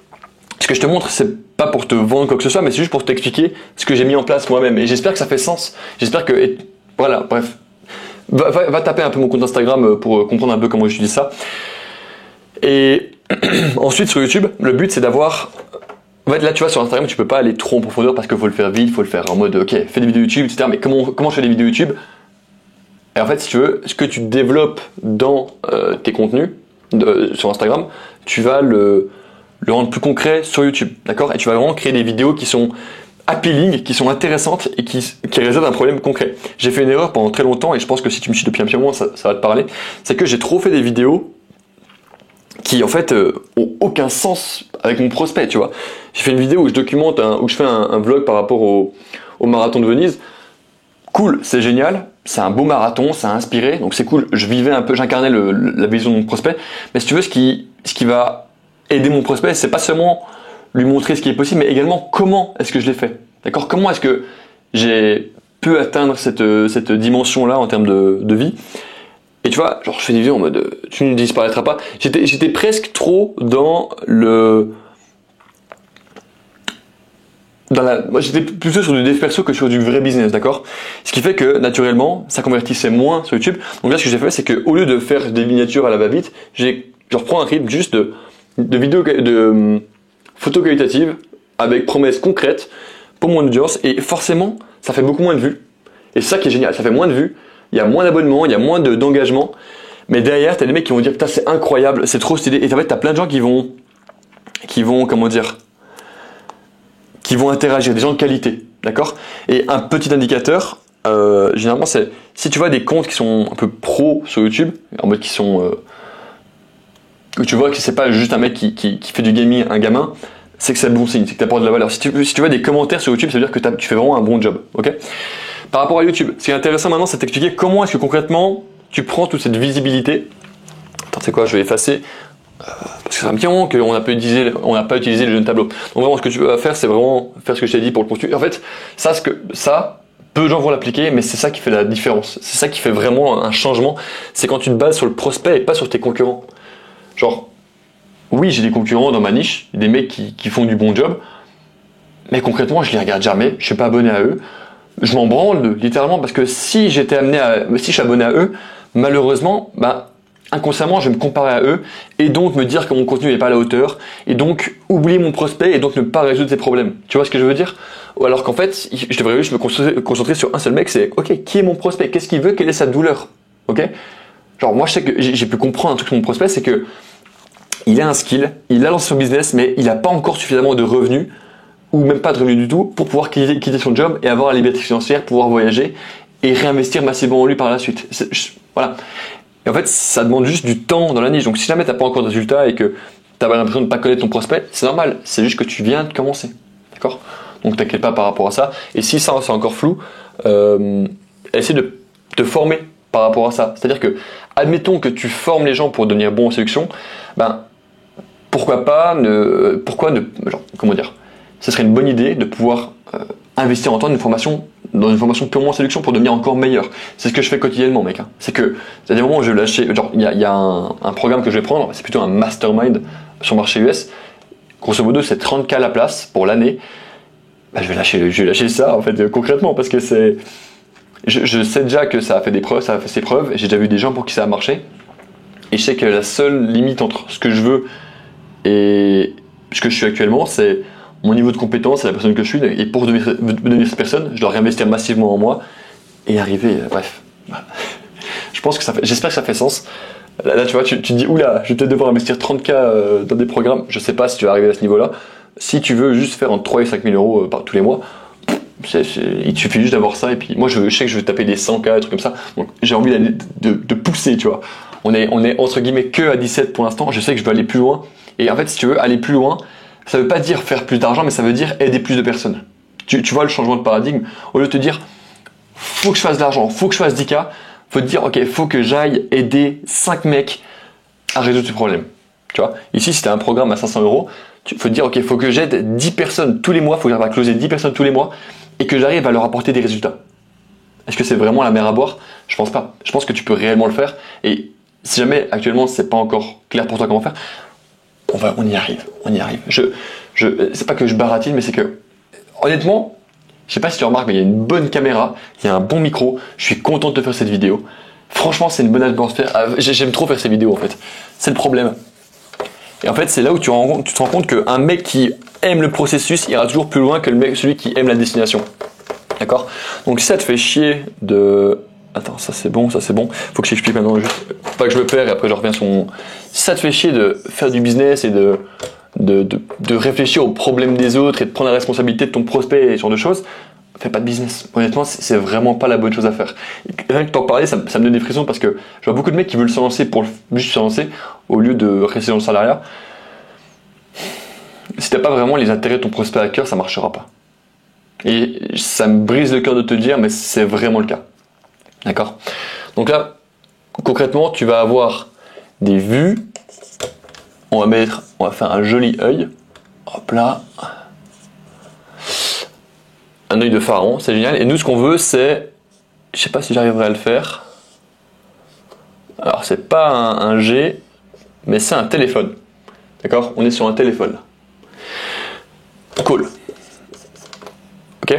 ce que je te montre, c'est pas pour te vendre quoi que ce soit, mais c'est juste pour t'expliquer ce que j'ai mis en place moi-même. Et j'espère que ça fait sens. J'espère que... Et voilà, bref. Va taper un peu mon compte Instagram pour comprendre un peu comment j'utilise ça. Et ensuite, sur YouTube, le but, c'est d'avoir... En fait, là, tu vois, sur Instagram, tu peux pas aller trop en profondeur parce qu'il faut le faire vite, il faut le faire en mode, ok, fais des vidéos YouTube, etc. Mais comment je fais des vidéos YouTube? Et en fait, si tu veux, ce que tu développes dans tes contenus sur Instagram, tu vas le rendre plus concret sur YouTube, d'accord? Et tu vas vraiment créer des vidéos qui sont appealing, qui sont intéressantes et qui résolvent un problème concret. J'ai fait une erreur pendant très longtemps et je pense que si tu me suis depuis un petit moment, ça va te parler. C'est que j'ai trop fait des vidéos qui en fait ont aucun sens avec mon prospect, tu vois. J'ai fait une vidéo où je documente, où je fais un vlog par rapport au marathon de Venise. Cool, c'est génial, c'est un beau marathon, ça a inspiré, donc c'est cool. Je vivais un peu, j'incarnais la vision de mon prospect. Mais si tu veux, ce qui va aider mon prospect, c'est pas seulement lui montrer ce qui est possible, mais également comment est-ce que je l'ai fait. D'accord? Comment est-ce que j'ai pu atteindre cette dimension-là en termes de vie? Et tu vois, genre je fais des vidéos en mode tu ne disparaîtras pas. J'étais presque trop dans moi j'étais plutôt sur du dev perso que sur du vrai business, d'accord? Ce qui fait que naturellement, ça convertissait moins sur YouTube. Donc là, ce que j'ai fait, c'est que au lieu de faire des miniatures à la va-vite, je reprends un rythme juste de vidéos, de photos qualitatives avec promesses concrètes pour mon audience, et forcément, ça fait beaucoup moins de vues. Et c'est ça qui est génial, ça fait moins de vues. Il y a moins d'abonnements, il y a moins d'engagement, mais derrière, t'as des mecs qui vont dire putain, c'est incroyable, c'est trop stylé. Et en fait, t'as plein de gens qui vont, comment dire, qui vont interagir, des gens de qualité, d'accord? Et un petit indicateur, généralement, c'est si tu vois des comptes qui sont un peu pro sur YouTube, en mode qui sont, où tu vois que c'est pas juste un mec qui fait du gaming, un gamin, c'est que c'est bon signe, c'est que t'apportes de la valeur. Si tu vois des commentaires sur YouTube, ça veut dire que tu fais vraiment un bon job, ok? Par rapport à YouTube, ce qui est intéressant maintenant, c'est d'expliquer comment est-ce que concrètement tu prends toute cette visibilité. Attends, tu sais quoi, je vais effacer parce que c'est un petit moment qu'on n'a pas utilisé le jeune tableau. Donc vraiment, ce que tu vas faire, c'est vraiment faire ce que je t'ai dit pour le contenu. En fait, peu de gens vont l'appliquer, mais c'est ça qui fait la différence. C'est ça qui fait vraiment un changement. C'est quand tu te bases sur le prospect et pas sur tes concurrents. Genre, oui, j'ai des concurrents dans ma niche, des mecs qui font du bon job, mais concrètement, je les regarde jamais. Je suis pas abonné à eux. Je m'en branle littéralement parce que si je suis abonné à eux, malheureusement, inconsciemment, je vais me comparer à eux et donc me dire que mon contenu n'est pas à la hauteur et donc oublier mon prospect et donc ne pas résoudre ses problèmes. Tu vois ce que je veux dire? Ou alors qu'en fait, je devrais juste me concentrer sur un seul mec, c'est ok, qui est mon prospect? Qu'est-ce qu'il veut? Quelle est sa douleur? Ok? Genre moi, je sais que j'ai pu comprendre un truc sur mon prospect, c'est que il a un skill, il a lancé son business, mais il n'a pas encore suffisamment de revenus ou même pas de revenus du tout pour pouvoir quitter son job et avoir la liberté financière, pouvoir voyager et réinvestir massivement en lui par la suite. Voilà. Et en fait, ça demande juste du temps dans la niche. Donc si jamais tu n'as pas encore de résultats et que tu as l'impression de ne pas connaître ton prospect, c'est normal. C'est juste que tu viens de commencer. D'accord? Donc t'inquiète pas par rapport à ça. Et si ça c'est encore flou, essaie de te former par rapport à ça. C'est-à-dire que, admettons que tu formes les gens pour devenir bons en séduction, comment dire, ce serait une bonne idée de pouvoir investir en temps dans une formation purement en séduction pour devenir encore meilleur. C'est ce que je fais quotidiennement, mec. Hein. C'est à des moments où je vais lâcher, genre, il y a un programme que je vais prendre, c'est plutôt un mastermind sur le marché US. Grosso modo, c'est 30K la place pour l'année. Je vais lâcher ça, en fait, concrètement, parce que je sais déjà que ça a fait ses preuves, et j'ai déjà vu des gens pour qui ça a marché. Et je sais que la seule limite entre ce que je veux et ce que je suis actuellement, c'est mon niveau de compétence et la personne que je suis. Et pour devenir cette personne, je dois réinvestir massivement en moi et arriver, bref. Je pense que j'espère que ça fait sens. Là, tu vois, tu te dis, oula, je vais peut-être devoir investir 30K dans des programmes. Je sais pas si tu vas arriver à ce niveau-là. Si tu veux juste faire entre 3 et 5 000 euros tous les mois, il te suffit juste d'avoir ça. Et puis moi, je sais que je vais taper des 100K, des trucs comme ça. Donc j'ai envie de pousser, tu vois. On est entre guillemets que à 17 pour l'instant. Je sais que je veux aller plus loin. Et en fait, si tu veux aller plus loin, ça veut pas dire faire plus d'argent, mais ça veut dire aider plus de personnes. Tu vois le changement de paradigme. Au lieu de te dire, faut que je fasse de l'argent, faut que je fasse 10K, faut te dire, ok, faut que j'aille aider 5 mecs à résoudre ce problème. Tu vois, ici, si tu as un programme à 500 euros, il faut te dire, ok, faut que j'aide 10 personnes tous les mois, faut que j'arrive à closer 10 personnes tous les mois et que j'arrive à leur apporter des résultats. Est-ce que c'est vraiment la mer à boire? Je pense pas. Je pense que tu peux réellement le faire. Et si jamais actuellement c'est pas encore clair pour toi comment faire, on y arrive. C'est pas que je baratine, mais c'est que honnêtement, je sais pas si tu remarques, mais il y a une bonne caméra, il y a un bon micro. Je suis content de te faire cette vidéo. Franchement, c'est une bonne atmosphère. J'aime trop faire ces vidéos en fait. C'est le problème. Et en fait, c'est là où tu te rends compte qu'un mec qui aime le processus ira toujours plus loin que celui qui aime la destination. D'accord? Donc si ça te fait chier de... Attends, ça c'est bon. Faut que je t'explique maintenant, juste pas que je me perds et après je reviens sur mon... Si ça te fait chier de faire du business et de réfléchir aux problèmes des autres et de prendre la responsabilité de ton prospect et ce genre de choses, fais pas de business. Honnêtement, c'est vraiment pas la bonne chose à faire. Et rien que t'en parler, ça me donne des frissons parce que je vois beaucoup de mecs qui veulent se lancer pour juste se lancer au lieu de rester dans le salariat. Si t'as pas vraiment les intérêts de ton prospect à cœur, ça marchera pas. Et ça me brise le cœur de te le dire, mais c'est vraiment le cas. D'accord? Donc là, concrètement, tu vas avoir des vues. On va faire un joli œil. Hop là. Un œil de pharaon, c'est génial. Et nous, ce qu'on veut, c'est... Je sais pas si j'arriverai à le faire. Alors, c'est pas un G, mais c'est un téléphone. D'accord? On est sur un téléphone. Call. Ok?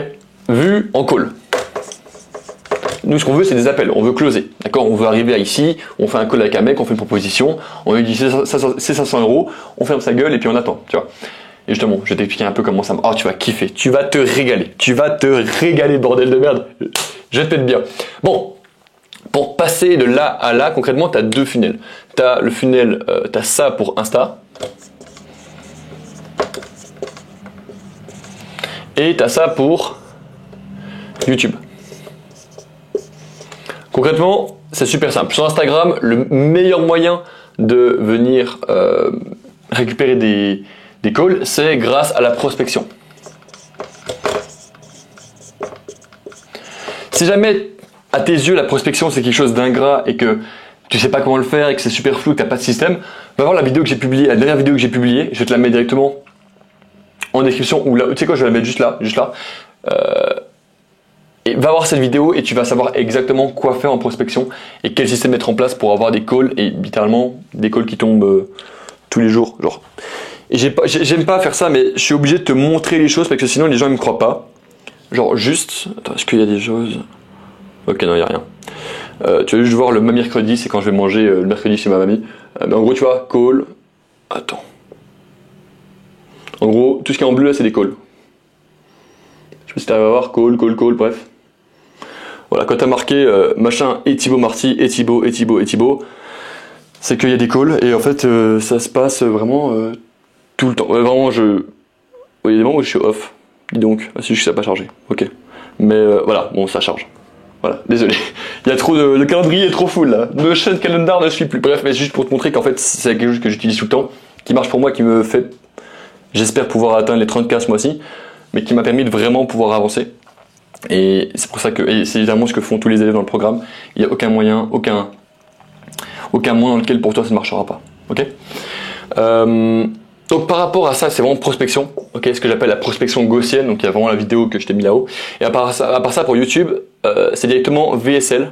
Vue en call. Nous, ce qu'on veut, c'est des appels. On veut closer. D'accord? On veut arriver à ici, on fait un call avec un mec, on fait une proposition, on lui dit c'est 500 euros, on ferme sa gueule et puis on attend. Tu vois? Et justement, je vais t'expliquer un peu comment ça marche. Oh, tu vas kiffer. Tu vas te régaler. Tu vas te régaler, bordel de merde. Je te pète bien. Bon. Pour passer de là à là, concrètement, tu as deux funnels. Tu as le funnel, tu as ça pour Insta. Et tu as ça pour YouTube. Concrètement, c'est super simple. Sur Instagram, le meilleur moyen de venir récupérer des calls, c'est grâce à la prospection. Si jamais à tes yeux la prospection c'est quelque chose d'ingrat et que tu sais pas comment le faire et que c'est super flou, que tu n'as pas de système, va voir la vidéo que j'ai publiée, la dernière vidéo que j'ai publiée, je vais te la mettre directement en description ou là, tu sais quoi, je vais la mettre juste là. Et va voir cette vidéo et tu vas savoir exactement quoi faire en prospection et quel système mettre en place pour avoir des calls et littéralement des calls qui tombent tous les jours. Genre. Et j'aime pas faire ça, mais je suis obligé de te montrer les choses parce que sinon les gens ne me croient pas. Genre juste, attends, est-ce qu'il y a des choses? Ok, non, il n'y a rien. Tu vas juste voir le mercredi, c'est quand je vais manger le mercredi chez ma mamie. Mais en gros, tu vois, call. Attends. En gros, tout ce qui est en bleu là, c'est des calls. Je sais pas si tu arrives à voir, call, bref. Voilà, quand tu as marqué machin et Thibaut Marty, et Thibaut, c'est qu'il y a des calls et en fait, ça se passe vraiment tout le temps. Vraiment, il y a des moments où je suis off. Dis donc, c'est juste que ça n'a pas chargé. Ok. Mais voilà, bon, ça charge. Voilà, désolé. Il y a trop le calendrier est trop full là. Notion calendar ne suit plus. Bref, mais c'est juste pour te montrer qu'en fait, c'est quelque chose que j'utilise tout le temps, qui marche pour moi, qui me fait, j'espère pouvoir atteindre les 30K ce mois-ci, mais qui m'a permis de vraiment pouvoir avancer. Et c'est pour ça que, et c'est évidemment ce que font tous les élèves dans le programme. Il n'y a aucun moyen, aucun moyen dans lequel pour toi ça ne marchera pas. Ok? Donc par rapport à ça, c'est vraiment prospection, ok, ce que j'appelle la prospection gaussienne, donc il y a vraiment la vidéo que je t'ai mis là-haut. Et à part ça pour YouTube, c'est directement VSL,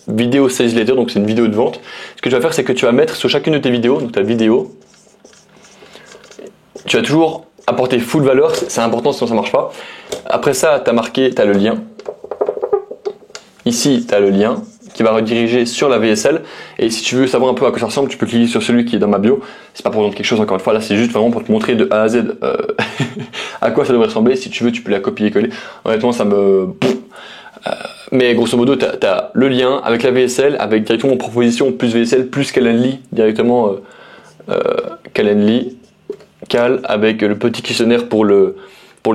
Video Sales Letter, donc c'est une vidéo de vente. Ce que tu vas faire, c'est que tu vas mettre sur chacune de tes vidéos, donc ta vidéo, tu vas toujours apporter full valeur, c'est important sinon ça marche pas. Après ça, tu as le lien. Ici, tu as le lien qui va rediriger sur la VSL. Et si tu veux savoir un peu à quoi ça ressemble, tu peux cliquer sur celui qui est dans ma bio. C'est pas pour vendre quelque chose, encore une fois, là c'est juste vraiment pour te montrer de A à Z à quoi ça devrait ressembler. Si tu veux, tu peux la copier et coller. Honnêtement, ça me... mais grosso modo, tu as le lien avec la VSL, avec directement proposition plus VSL, plus Calendly, directement Calendly, Cal, avec le petit questionnaire pour le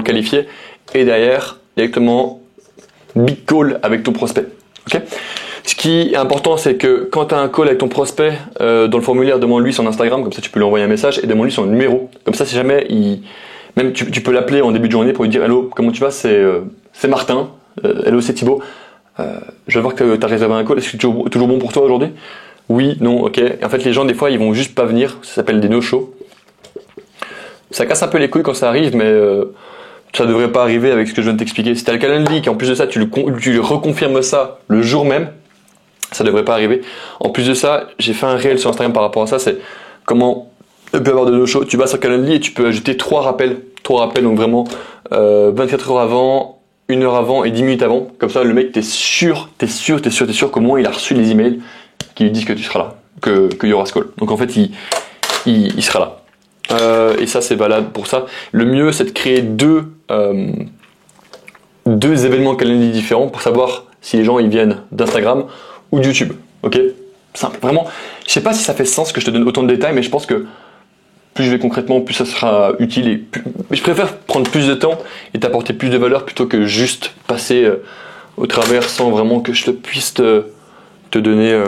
qualifier. Et derrière, directement Big Call avec ton prospect. Ok? Ce qui est important, c'est que quand tu as un call avec ton prospect, dans le formulaire, demande-lui son Instagram, comme ça tu peux lui envoyer un message et demande-lui son numéro. Comme ça, si jamais Même tu peux l'appeler en début de journée pour lui dire hello, comment tu vas, c'est Martin, hello c'est Thibaut, je vais voir que tu as réservé un call, est-ce que c'est toujours bon pour toi aujourd'hui? Oui, non, ok. Et en fait les gens des fois ils vont juste pas venir, ça s'appelle des no-show. Ça casse un peu les couilles quand ça arrive, mais ça devrait pas arriver avec ce que je viens de t'expliquer. Si t'as le Calendly et en plus de ça tu lui reconfirmes ça le jour même, ça devrait pas arriver. En plus de ça, j'ai fait un réel sur Instagram par rapport à ça, c'est comment ne plus avoir de no-show. Tu vas sur Calendly et tu peux ajouter 3 rappels, donc vraiment 24 heures avant, 1 heure avant et 10 minutes avant. Comme ça le mec t'es sûr qu'au moins il a reçu les emails qui lui disent que tu seras là, qu'il y aura ce call. Donc en fait il sera là. Et ça c'est valable pour ça. Le mieux c'est de créer deux événements Calendly différents pour savoir si les gens ils viennent d'Instagram ou de YouTube. Ok, simple. Vraiment, je sais pas si ça fait sens que je te donne autant de détails, mais je pense que plus je vais concrètement, plus ça sera utile. Et je préfère prendre plus de temps et t'apporter plus de valeur plutôt que juste passer au travers sans vraiment que je puisse te donner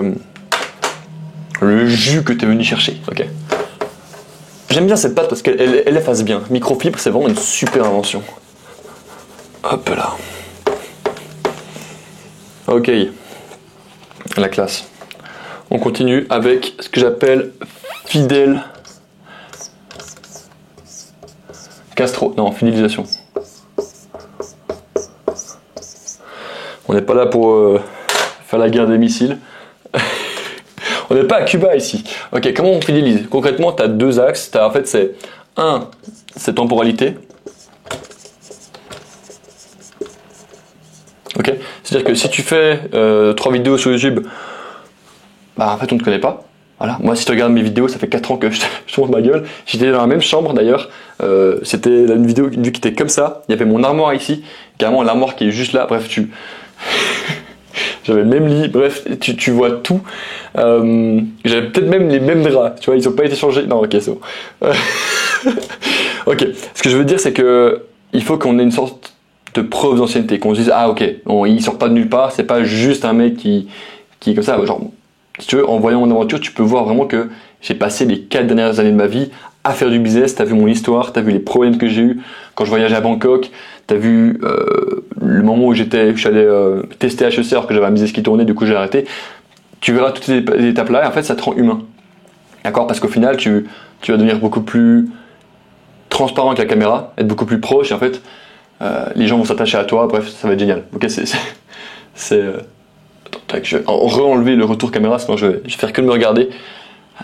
le jus que tu es venu chercher. Ok. J'aime bien cette pâte parce qu'elle efface bien. Microfibre, c'est vraiment une super invention. Hop là. Ok. La classe. On continue avec ce que j'appelle fidèle Castro. Non, fidélisation. On n'est pas là pour faire la guerre des missiles. On n'est pas à Cuba ici. Ok, comment on fidélise? Concrètement, tu as 2 axes. En fait, c'est temporalité. Ok, c'est-à-dire que si tu fais 3 vidéos sur YouTube, bah en fait on ne te connaît pas. Voilà. Moi, si tu regardes mes vidéos, ça fait 4 ans que je te montre ma gueule. J'étais dans la même chambre d'ailleurs. C'était une vidéo qui était comme ça. Il y avait mon armoire ici, carrément l'armoire qui est juste là. Bref, j'avais le même lit. Bref, tu vois tout. J'avais peut-être même les mêmes draps. Tu vois, ils n'ont pas été changés. Non, ok, c'est bon. Ok. Ce que je veux dire, c'est que il faut qu'on ait une sorte de preuve d'ancienneté, qu'on se dise ah ok, bon, il sort pas de nulle part. C'est pas juste un mec qui est comme ça. Genre, si tu veux, en voyant mon aventure, tu peux voir vraiment que j'ai passé les 4 dernières années de ma vie à faire du business. T'as vu mon histoire, t'as vu les problèmes que j'ai eu quand je voyageais à Bangkok, t'as vu le moment où je suis allé tester HEC alors que j'avais un business qui tournait, du coup j'ai arrêté. Tu verras toutes ces étapes là et en fait ça te rend humain. D'accord? Parce qu'au final tu vas devenir beaucoup plus transparent avec la caméra, être beaucoup plus proche et en fait les gens vont s'attacher à toi, bref ça va être génial. Ok, Attends, je vais re-enlever le retour caméra, sinon je vais faire que de me regarder.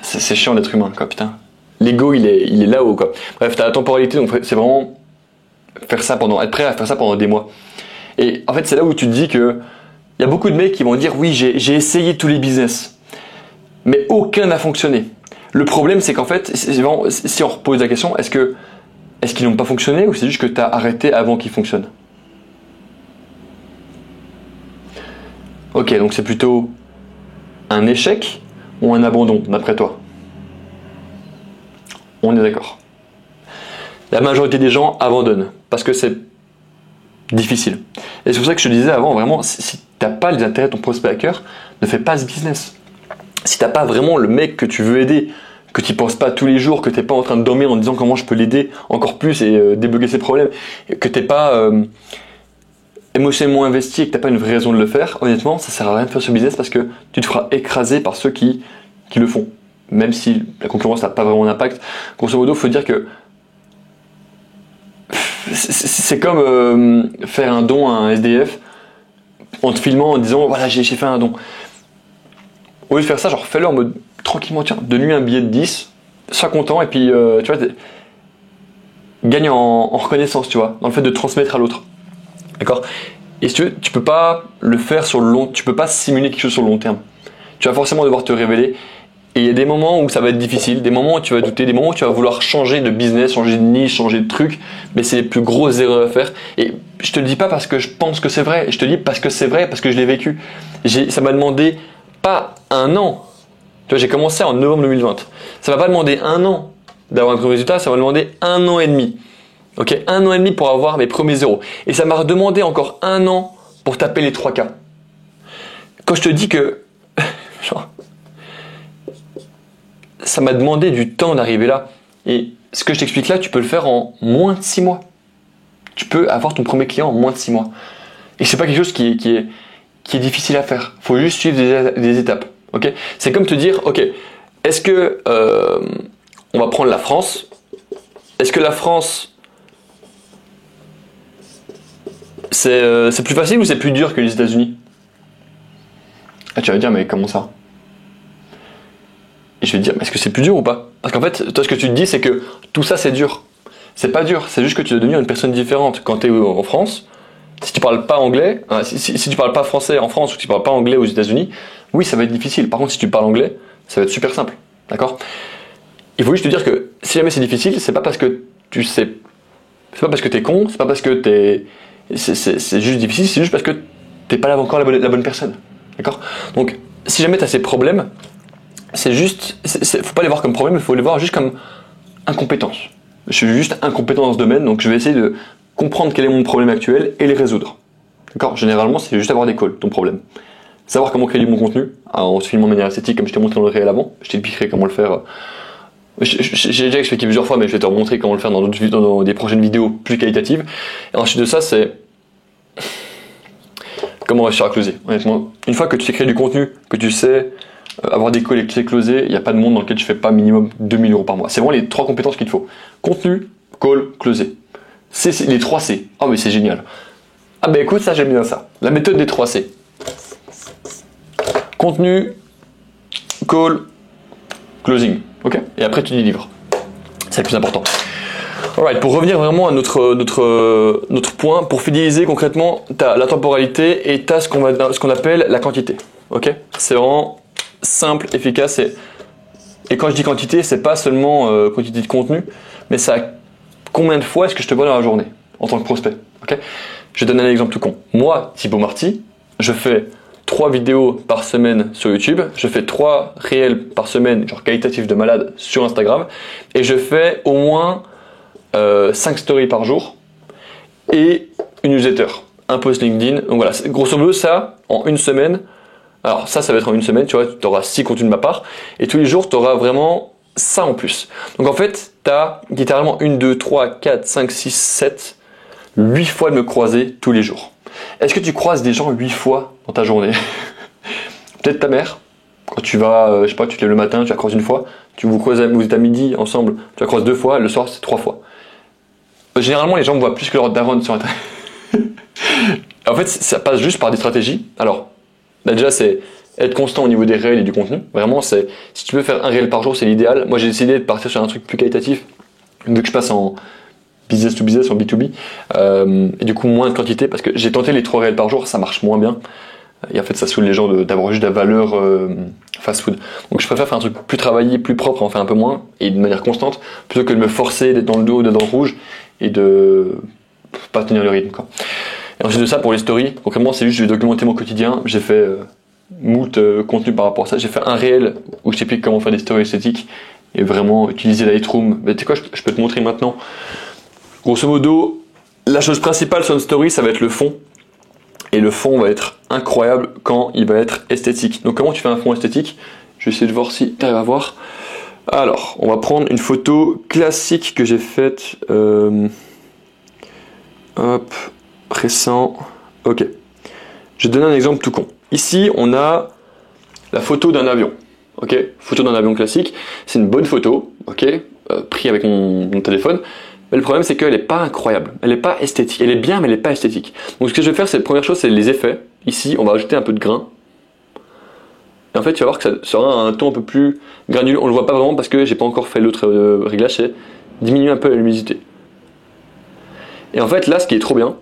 C'est chiant d'être humain, quoi, putain. L'ego, il est là-haut, quoi. Bref, t'as la temporalité, donc c'est vraiment être prêt à faire ça pendant des mois. Et en fait, c'est là où tu te dis que il y a beaucoup de mecs qui vont dire oui, j'ai essayé tous les business, mais aucun n'a fonctionné. Le problème, c'est qu'en fait, si on repose la question, est-ce qu'ils n'ont pas fonctionné ou c'est juste que t'as arrêté avant qu'ils fonctionnent? Ok, donc c'est plutôt un échec ou un abandon, d'après toi? On est d'accord. La majorité des gens abandonnent parce que c'est difficile. Et c'est pour ça que je te disais avant, vraiment, si t'as pas les intérêts de ton prospect à cœur, ne fais pas ce business. Si t'as pas vraiment le mec que tu veux aider, que tu penses pas tous les jours, que t'es pas en train de dormir en disant comment je peux l'aider encore plus et débloquer ses problèmes, que t'es pas émotionnellement investi et que t'as pas une vraie raison de le faire, honnêtement, ça sert à rien de faire ce business parce que tu te feras écraser par ceux qui le font. Même si la concurrence n'a pas vraiment d'impact. Grosso modo, il faut dire que c'est comme faire un don à un SDF en te filmant en disant voilà j'ai fait un don. Au lieu de faire ça, genre fais-le en mode tranquillement, tiens, donne-lui un billet de 10, sois content et puis tu vois, gagne en reconnaissance, tu vois, dans le fait de transmettre à l'autre. D'accord? Et si tu peux pas le faire sur le long, tu peux pas simuler quelque chose sur le long terme. Tu vas forcément devoir te révéler. Et il y a des moments où ça va être difficile, des moments où tu vas douter, des moments où tu vas vouloir changer de business, changer de niche, changer de truc, mais c'est les plus grosses erreurs à faire. Et je te le dis pas parce que je pense que c'est vrai, je te le dis parce que c'est vrai, parce que je l'ai vécu. Ça m'a demandé pas un an. Tu vois, j'ai commencé en novembre 2020. Ça m'a pas demandé un an d'avoir un premier résultat, ça m'a demandé 1 an et demi. Ok, 1 an et demi pour avoir mes premiers euros. Et ça m'a demandé encore 1 an pour taper les 3K. Quand je te dis que genre, ça m'a demandé du temps d'arriver là. Et ce que je t'explique là, tu peux le faire en moins de 6 mois. Tu peux avoir ton premier client en moins de 6 mois. Et c'est pas quelque chose qui est difficile à faire. Faut juste suivre des étapes. Okay, c'est comme te dire, ok, est-ce que on va prendre la France. Est-ce que la France c'est plus facile ou c'est plus dur que les États-Unis? Ah, tu vas me dire, mais comment ça? Et je vais te dire, mais est-ce que c'est plus dur ou pas? Parce qu'en fait, toi, ce que tu te dis, c'est que tout ça, c'est dur. C'est pas dur, c'est juste que tu dois devenir une personne différente. Quand tu es en France, si tu parles pas anglais, si tu parles pas français en France ou si tu parles pas anglais aux États-Unis, oui, ça va être difficile. Par contre, si tu parles anglais, ça va être super simple. D'accord? Il faut juste te dire que si jamais c'est difficile, c'est pas parce que tu sais. C'est pas parce que t'es con, c'est pas parce que t'es. C'est juste difficile, c'est juste parce que t'es pas encore la bonne personne. D'accord? Donc, si jamais t'as ces problèmes, c'est juste. Faut pas les voir comme problème, il faut les voir juste comme incompétence. Je suis juste incompétent dans ce domaine, donc je vais essayer de comprendre quel est mon problème actuel et les résoudre. D'accord? Généralement, c'est juste avoir des calls, ton problème. Savoir comment créer du bon contenu, en se filmant de manière esthétique, comme je t'ai montré dans le réel avant. Je t'expliquerai comment le faire. J'ai déjà expliqué plusieurs fois, mais je vais te remontrer comment le faire dans des prochaines vidéos plus qualitatives. Et ensuite de ça, c'est comment réussir à closer. Honnêtement, une fois que tu sais créer du contenu, que tu sais avoir des calls et que tu sais closer, il n'y a pas de monde dans lequel tu fais pas minimum 2000 € par mois. C'est vraiment les 3 compétences qu'il te faut. Contenu, call, closer. C'est les 3 C. Ah mais c'est génial. Ah bah écoute, ça j'aime bien ça. La méthode des 3 C. Contenu, call, closing. Ok? Et après tu délivres. C'est le plus important. Alright, pour revenir vraiment à notre point, pour fidéliser concrètement, tu as la temporalité et tu as ce qu'on appelle la quantité. Ok? C'est vraiment simple, efficace. Et quand je dis quantité, c'est pas seulement quantité de contenu, mais ça combien de fois est-ce que je te vois dans la journée en tant que prospect. Ok? Je te donne un exemple tout con. Moi, Thibaut Marty, je fais 3 vidéos par semaine sur YouTube, je fais 3 réels par semaine, genre qualitatifs de malade sur Instagram, et je fais au moins 5 stories par jour et une newsletter, un post LinkedIn. Donc voilà, grosso modo ça, en une semaine, alors ça va être en une semaine, tu vois, tu auras 6 contenus de ma part, et tous les jours tu auras vraiment ça en plus. Donc en fait, tu as littéralement 1, 2, 3, 4, 5, 6, 7, 8 fois de me croiser tous les jours. Est-ce que tu croises des gens 8 fois dans ta journée? Peut-être ta mère, quand tu vas, je sais pas, tu te lèves le matin, tu la croises une fois, vous êtes à midi ensemble, tu la croises 2 fois, le soir c'est 3 fois. Généralement les gens me voient plus que leur daronne sur Internet. En fait ça passe juste par des stratégies. Alors, déjà c'est être constant au niveau des réels et du contenu. Vraiment, si tu peux faire un réel par jour, c'est l'idéal. Moi j'ai décidé de partir sur un truc plus qualitatif, vu que je passe en business to business, en B2B, et du coup moins de quantité, parce que j'ai tenté les 3 réels par jour, ça marche moins bien. Et en fait, ça saoule les gens d'avoir juste de la valeur fast food. Donc je préfère faire un truc plus travaillé, plus propre, en faire un peu moins, et de manière constante, plutôt que de me forcer d'être dans le dos, d'être dans le rouge, et de pas tenir le rythme, quoi. Et ensuite de ça, pour les stories, concrètement, c'est juste je vais documenter mon quotidien. J'ai fait moult contenu par rapport à ça. J'ai fait un réel où je t'explique comment faire des stories esthétiques, et vraiment utiliser Lightroom. Mais tu sais quoi, je peux te montrer maintenant. Grosso modo, la chose principale sur une story, ça va être le fond. Et le fond va être incroyable quand il va être esthétique. Donc comment tu fais un fond esthétique? Je vais essayer de voir si tu arrives à voir. Alors, on va prendre une photo classique que j'ai faite. Hop, récent. Ok. Je vais te donner un exemple tout con. Ici, on a la photo d'un avion. Ok, photo d'un avion classique. C'est une bonne photo. Ok, pris avec mon téléphone. Mais le problème, c'est qu'elle n'est pas incroyable. Elle n'est pas esthétique. Elle est bien, mais elle n'est pas esthétique. Donc, ce que je vais faire, c'est la première chose, c'est les effets. Ici, on va ajouter un peu de grain. Et en fait, tu vas voir que ça sera un ton un peu plus granuleux. On le voit pas vraiment parce que j'ai pas encore fait l'autre réglage, c'est diminuer un peu la luminosité. Et en fait, là, ce qui est trop bien,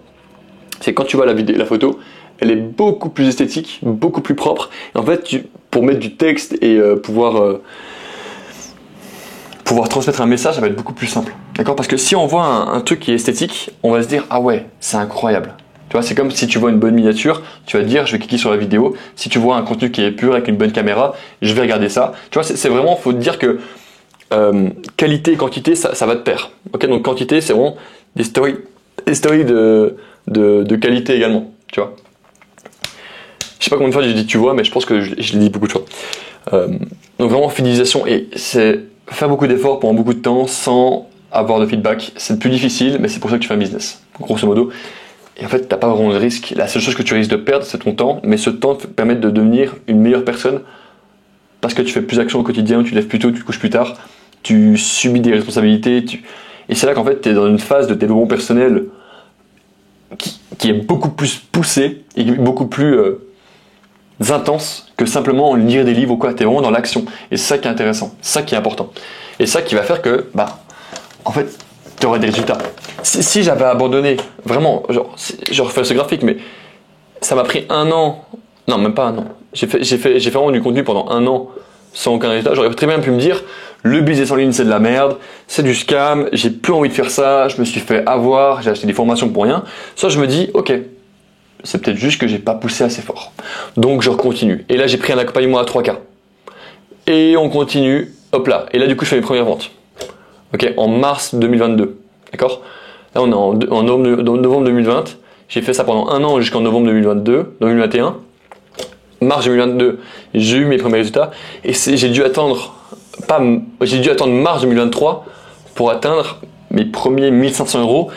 c'est quand tu vois la photo, elle est beaucoup plus esthétique, beaucoup plus propre. Et en fait, pour mettre du texte et pouvoir transmettre un message, ça va être beaucoup plus simple. D'accord? Parce que si on voit un truc qui est esthétique, on va se dire, ah ouais, c'est incroyable. Tu vois, c'est comme si tu vois une bonne miniature, tu vas te dire, je vais cliquer sur la vidéo. Si tu vois un contenu qui est pur avec une bonne caméra, je vais regarder ça. Tu vois, c'est vraiment, faut te dire que qualité et quantité, ça va de pair. Ok, donc quantité, c'est vraiment des stories de qualité également. Tu vois. Je sais pas combien de fois j'ai dit tu vois, mais je pense que je l'ai dit beaucoup de fois. Donc vraiment fidélisation, et c'est faire beaucoup d'efforts pendant beaucoup de temps sans avoir de feedback, c'est plus difficile, mais c'est pour ça que tu fais un business, grosso modo. Et en fait, t'as pas vraiment de risque. La seule chose que tu risques de perdre, c'est ton temps, mais ce temps te permet de devenir une meilleure personne parce que tu fais plus d'action au quotidien, tu te lèves plus tôt, tu te couches plus tard, tu subis des responsabilités, et c'est là qu'en fait, tu es dans une phase de développement personnel qui est beaucoup plus poussée et beaucoup plus intense que simplement lire des livres ou quoi. Tu es vraiment dans l'action. Et c'est ça qui est intéressant, c'est ça qui est important. Et ça qui va faire que, en fait, tu auras des résultats. Si j'avais abandonné, vraiment, je refais ce graphique, mais ça m'a pris 1 an, non, même pas 1 an. J'ai fait vraiment du contenu pendant 1 an sans aucun résultat. J'aurais très bien pu me dire, le business en ligne c'est de la merde, c'est du scam, j'ai plus envie de faire ça, je me suis fait avoir, j'ai acheté des formations pour rien. Soit je me dis, ok, c'est peut-être juste que j'ai pas poussé assez fort. Donc je continue. Et là j'ai pris un accompagnement à 3K. Et on continue, hop là. Et là du coup je fais mes premières ventes. Ok, en mars 2022. D'accord? Là on est en novembre 2020. J'ai fait ça pendant 1 an jusqu'en novembre 2021. Mars 2022, j'ai eu mes premiers résultats. Et j'ai dû attendre mars 2023 pour atteindre mes premiers 1500 €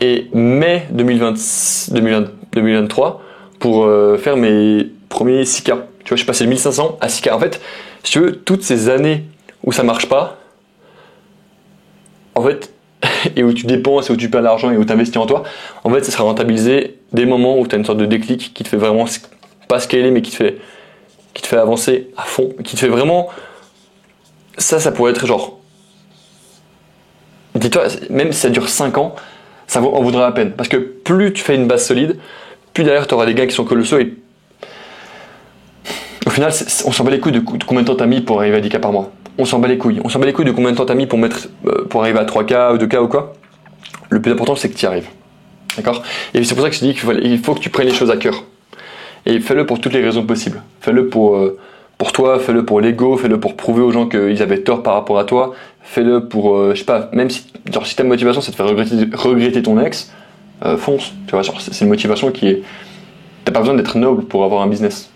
et mai 2023 pour faire mes premiers 6K. Tu vois, je suis passé de 1500 à 6K. En fait, si tu veux, toutes ces années où ça marche pas, en fait, et où tu dépenses, et où tu perds l'argent, et où tu investis en toi, en fait, ça sera rentabilisé des moments où tu as une sorte de déclic qui te fait vraiment, pas scaler, mais qui te fait avancer à fond, qui te fait vraiment, ça pourrait être genre, dis-toi, même si ça dure 5 ans, ça en vaudra la peine, parce que plus tu fais une base solide, plus derrière tu auras des gains qui sont colossaux, et au final, on s'en bat les couilles de combien de temps t'as mis pour arriver à 10K par mois. On s'en bat les couilles de combien de temps t'as mis pour arriver à 3K ou 2K ou quoi. Le plus important, c'est que tu y arrives. D'accord? Et c'est pour ça que je te dis qu'il faut que tu prennes les choses à cœur. Et fais-le pour toutes les raisons possibles. Fais-le pour toi, fais-le pour l'ego, fais-le pour prouver aux gens qu'ils avaient tort par rapport à toi. Fais-le pour, je sais pas, même si ta motivation c'est de faire regretter ton ex, fonce. Tu vois, c'est une motivation qui est. T'as pas besoin d'être noble pour avoir un business.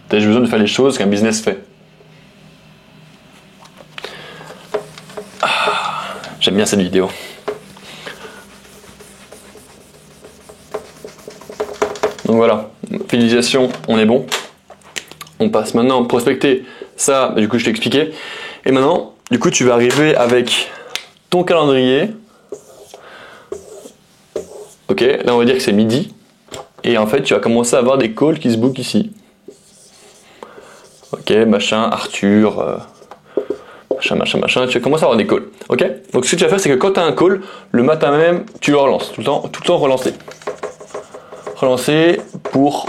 T'as juste besoin de faire les choses qu'un business fait. J'aime bien cette vidéo. Donc voilà, fidélisation, on est bon. On passe maintenant à prospecter. Ça, du coup, je t'ai expliqué. Et maintenant, du coup, tu vas arriver avec ton calendrier. Ok, là, on va dire que c'est midi. Et en fait, tu vas commencer à avoir des calls qui se bookent ici. Ok, machin, Arthur, machin, tu vas commencer à avoir des calls. Ok? Donc ce que tu vas faire, c'est que quand tu as un call, le matin même, tu le relances. Tout le temps relancer. Relancer pour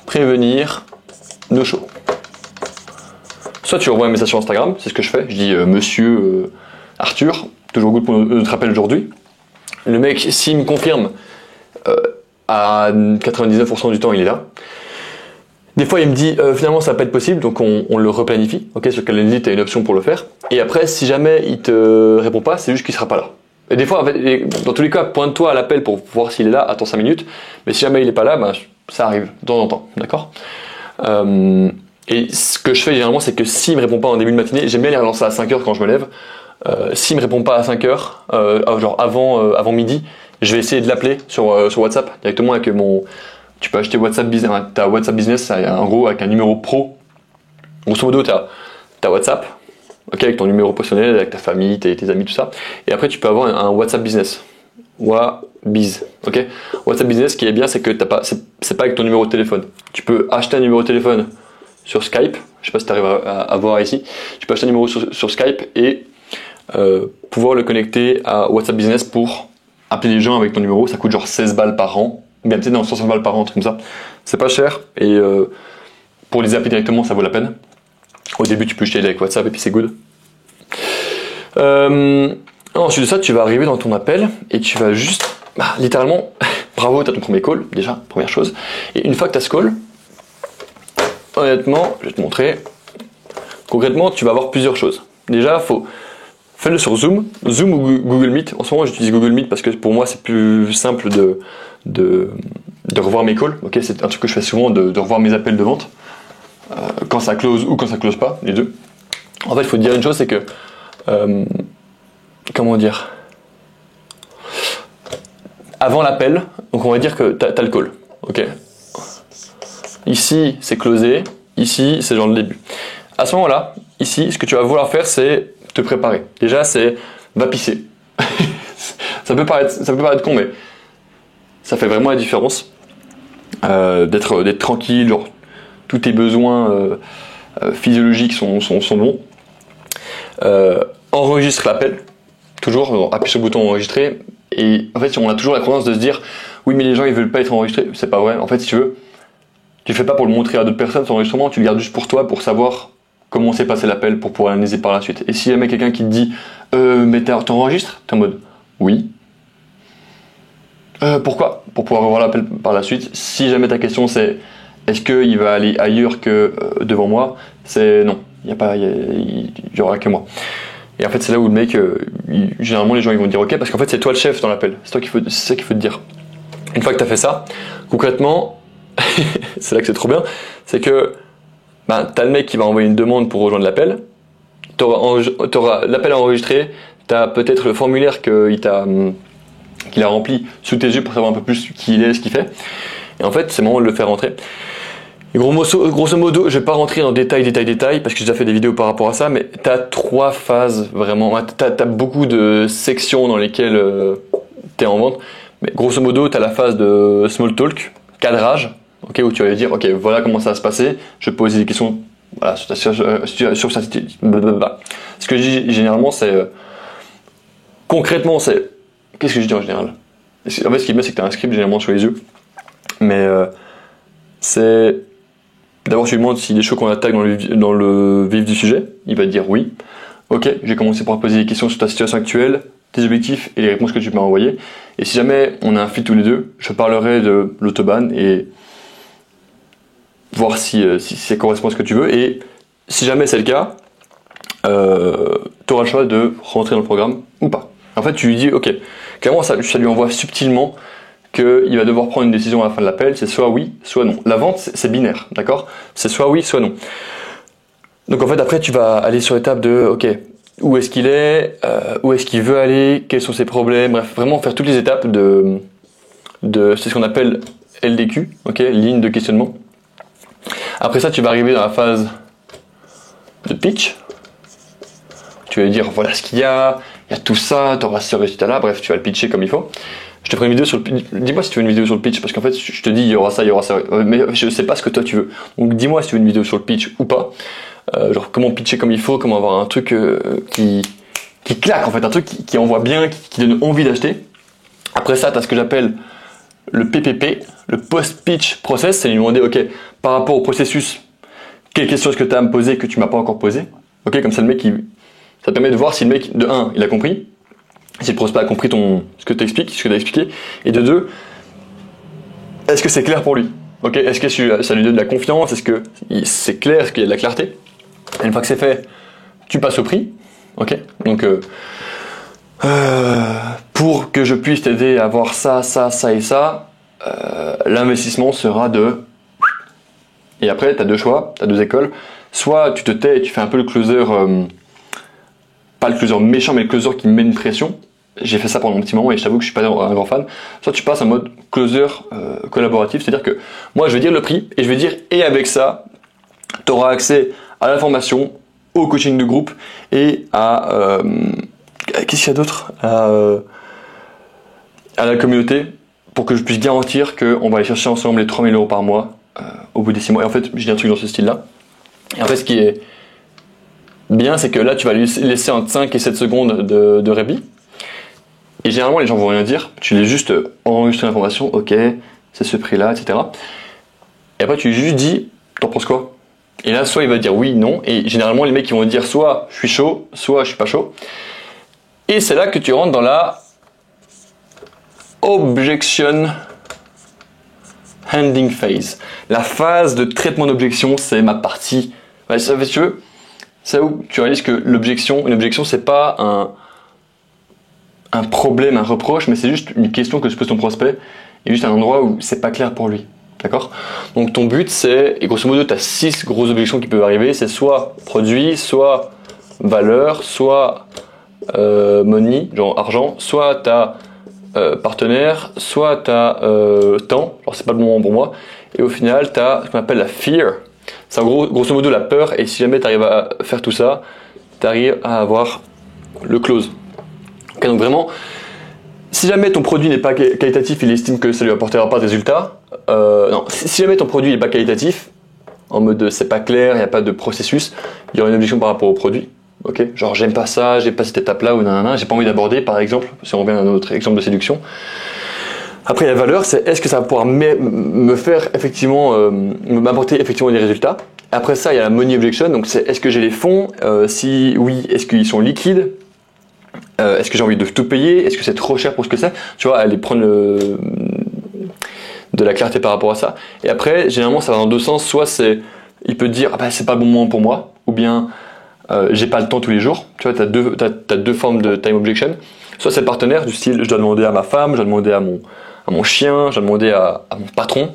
prévenir no show. Soit tu envoies un message sur Instagram, c'est ce que je fais. Je dis monsieur Arthur, toujours good pour notre appel aujourd'hui. Le mec, s'il me confirme, à 99% du temps, il est là. Des fois, il me dit finalement ça va pas être possible, donc on le replanifie. Ok, sur Calendly, tu as une option pour le faire. Et après, si jamais il te répond pas, c'est juste qu'il sera pas là. Et des fois, en fait, dans tous les cas, pointe-toi à l'appel pour voir s'il est là, attends 5 minutes. Mais si jamais il est pas là, ça arrive de temps en temps, d'accord. Et ce que je fais généralement, c'est que s'il me répond pas en début de matinée, j'aime bien les relancer à 5h quand je me lève. S'il me répond pas à 5h, genre avant midi, je vais essayer de l'appeler sur WhatsApp directement avec mon. Tu peux acheter WhatsApp Business, t'as WhatsApp Business, en gros avec un numéro pro. Grosso modo, t'as WhatsApp, ok, avec ton numéro personnel, avec ta famille, tes amis, tout ça. Et après, tu peux avoir un WhatsApp Business, Wabiz, ok. WhatsApp Business, ce qui est bien, c'est que c'est pas avec ton numéro de téléphone. Tu peux acheter un numéro de téléphone sur Skype. Je sais pas si tu arrives à voir ici. Tu peux acheter un numéro sur Skype et pouvoir le connecter à WhatsApp Business pour appeler les gens avec ton numéro. Ça coûte genre 16 balles par an. Bien peut-être dans 60 balles par an, un truc comme ça. C'est pas cher et pour les appeler directement, ça vaut la peine. Au début, tu peux jeter avec WhatsApp et puis c'est good. Ensuite de ça, tu vas arriver dans ton appel et tu vas juste, littéralement, bravo, tu as ton premier call, déjà, première chose. Et une fois que tu as ce call, honnêtement, je vais te montrer. Concrètement, tu vas avoir plusieurs choses. Déjà, fais-le sur Zoom ou Google Meet. En ce moment, j'utilise Google Meet parce que pour moi, c'est plus simple de revoir mes calls. Ok, c'est un truc que je fais souvent, de revoir mes appels de vente. Quand ça close ou quand ça close pas, les deux. En fait, il faut te dire une chose, c'est que comment dire, avant l'appel, donc on va dire que tu as le call, ok. Ici, c'est closé, ici, c'est genre le début. À ce moment-là, ici, ce que tu vas vouloir faire, c'est te préparer. Déjà, c'est va pisser. ça peut paraître con, mais ça fait vraiment la différence d'être tranquille, genre tous tes besoins physiologiques sont bons. Enregistre l'appel, toujours, appuie sur le bouton enregistrer, et en fait on a toujours la croyance de se dire oui mais les gens ils veulent pas être enregistrés, c'est pas vrai, en fait si tu veux, tu le fais pas pour le montrer à d'autres personnes ton enregistrement, tu le gardes juste pour toi, pour savoir comment s'est passé l'appel, pour pouvoir analyser par la suite. Et si jamais quelqu'un qui te dit mais t'enregistres, t'es en mode oui. Pourquoi? Pour pouvoir revoir l'appel par la suite. Si jamais ta question c'est est-ce qu'il va aller ailleurs que devant moi, c'est non, il y aura que moi. Et en fait c'est là où le mec, généralement les gens ils vont dire ok parce qu'en fait c'est toi le chef dans l'appel, c'est ça qu'il faut te dire. Une fois que tu as fait ça, concrètement, c'est là que c'est trop bien, c'est que t'as le mec qui va envoyer une demande pour rejoindre l'appel, t'auras l'appel enregistré, t'as peut-être le formulaire qu'il a rempli sous tes yeux pour savoir un peu plus qui il est, ce qu'il fait. Et en fait, c'est le moment de le faire rentrer. Et grosso modo, je vais pas rentrer dans détail, parce que j'ai déjà fait des vidéos par rapport à ça, mais t'as 3 phases vraiment. T'as beaucoup de sections dans lesquelles t'es en vente. Mais grosso modo, t'as la phase de small talk, cadrage, ok, où tu vas lui dire, ok, voilà comment ça va se passer. Je vais poser des questions, voilà, sur ça. Ce que je dis généralement, c'est concrètement, c'est qu'est-ce que je dis en général. En fait, ce qui est bien, c'est que t'as un script généralement sur les yeux. Mais c'est d'abord tu lui demandes s'il est chaud qu'on attaque dans le vif du sujet, il va te dire oui. Ok, j'ai commencé par poser des questions sur ta situation actuelle, tes objectifs et les réponses que tu m'as envoyées. Et si jamais on a un fit tous les deux, je parlerai de l'autobahn et voir si ça correspond à ce que tu veux. Et si jamais c'est le cas, tu auras le choix de rentrer dans le programme ou pas. En fait, tu lui dis ok, clairement ça lui envoie subtilement qu'il va devoir prendre une décision à la fin de l'appel, c'est soit oui, soit non. La vente, c'est binaire, d'accord? C'est soit oui, soit non. Donc en fait, après, tu vas aller sur l'étape de, ok, où est-ce qu'il est, où est-ce qu'il veut aller, quels sont ses problèmes, bref, vraiment faire toutes les étapes c'est ce qu'on appelle LDQ, ok, ligne de questionnement. Après ça, tu vas arriver dans la phase de pitch. Tu vas lui dire, voilà ce qu'il y a tout ça, tu auras ce résultat-là, bref, tu vas le pitcher comme il faut. Je te ferai une vidéo sur le pitch. Dis-moi si tu veux une vidéo sur le pitch, parce qu'en fait, je te dis, il y aura ça, mais je sais pas ce que toi tu veux. Donc dis-moi si tu veux une vidéo sur le pitch ou pas. Genre comment pitcher comme il faut, comment avoir un truc qui claque en fait, un truc qui envoie bien, qui donne envie d'acheter. Après ça, tu as ce que j'appelle le PPP, le post-pitch process, c'est lui demander, ok, par rapport au processus, quelles questions est-ce que tu as à me poser que tu m'as pas encore posé. Ok, comme ça le mec, ça te permet de voir si le mec, de 1, il a compris, si le prospect a compris ce que tu as expliqué, et de 2, est-ce que c'est clair pour lui? Ok, est-ce que ça lui donne de la confiance? Est-ce que c'est clair? Est-ce qu'il y a de la clarté? Et une fois que c'est fait, tu passes au prix. Ok, donc pour que je puisse t'aider à avoir ça et ça, l'investissement sera de... Et après, tu as 2 choix, tu as 2 écoles. Soit tu te tais et tu fais un peu le closer, pas le closer méchant, mais le closer qui met une pression. J'ai fait ça pendant un petit moment et je t'avoue que je suis pas un grand fan. Soit tu passes en mode closer collaboratif, c'est-à-dire que moi je vais dire le prix et je vais dire et avec ça, tu auras accès à la formation, au coaching de groupe et à qu'est-ce qu'il y a d'autre, à la communauté, pour que je puisse garantir qu'on va aller chercher ensemble les 3 000 € par mois au bout des 6 mois. Et en fait, j'ai dit un truc dans ce style-là. Et en fait, ce qui est bien, c'est que là, tu vas lui laisser entre 5 et 7 secondes de répit. Et généralement, les gens vont rien dire. Tu les juste enregistrer l'information, ok, c'est ce prix-là, etc. Et après, tu lui juste dis, t'en penses quoi? Et là, soit il va dire oui, non. Et généralement, les mecs, ils vont dire soit je suis chaud, soit je suis pas chaud. Et c'est là que tu rentres dans la objection handling phase. La phase de traitement d'objection, c'est ma partie. Ouais, ça fait, si tu veux, c'est où tu réalises que une objection, c'est pas un problème, un reproche, mais c'est juste une question que se pose ton prospect et juste un endroit où c'est pas clair pour lui. D'accord? Donc ton but c'est, et grosso modo tu as 6 grosses objections qui peuvent arriver, c'est soit produit, soit valeur, soit money, genre argent, soit t'as partenaire, soit t'as temps, genre c'est pas le bon moment pour moi, et au final t'as ce qu'on appelle la fear. C'est en gros, grosso modo la peur, et si jamais tu arrives à faire tout ça, tu arrives à avoir le close. Okay, donc vraiment, si jamais ton produit n'est pas qualitatif, il estime que ça lui apportera pas de résultat. Non, si jamais ton produit n'est pas qualitatif, en mode c'est pas clair, il n'y a pas de processus, il y aura une objection par rapport au produit. Okay, genre j'aime pas ça, j'ai pas cette étape-là, ou nanana, j'ai pas envie d'aborder, par exemple, si on revient à un autre exemple de séduction. Après, la valeur, c'est est-ce que ça va pouvoir me faire effectivement, m'apporter effectivement des résultats. Après ça, il y a la money objection, donc c'est est-ce que j'ai les fonds, si oui, est-ce qu'ils sont liquides, est-ce que j'ai envie de tout payer, est-ce que c'est trop cher pour ce que c'est, tu vois, aller prendre de la clarté par rapport à ça. Et après, généralement, ça va dans deux sens, soit il peut te dire, ah bah c'est pas le bon moment pour moi, ou bien j'ai pas le temps tous les jours, tu vois, t'as deux formes de time objection, soit c'est le partenaire, du style, je dois demander à ma femme, je dois demander à mon chien, je dois demander à mon patron.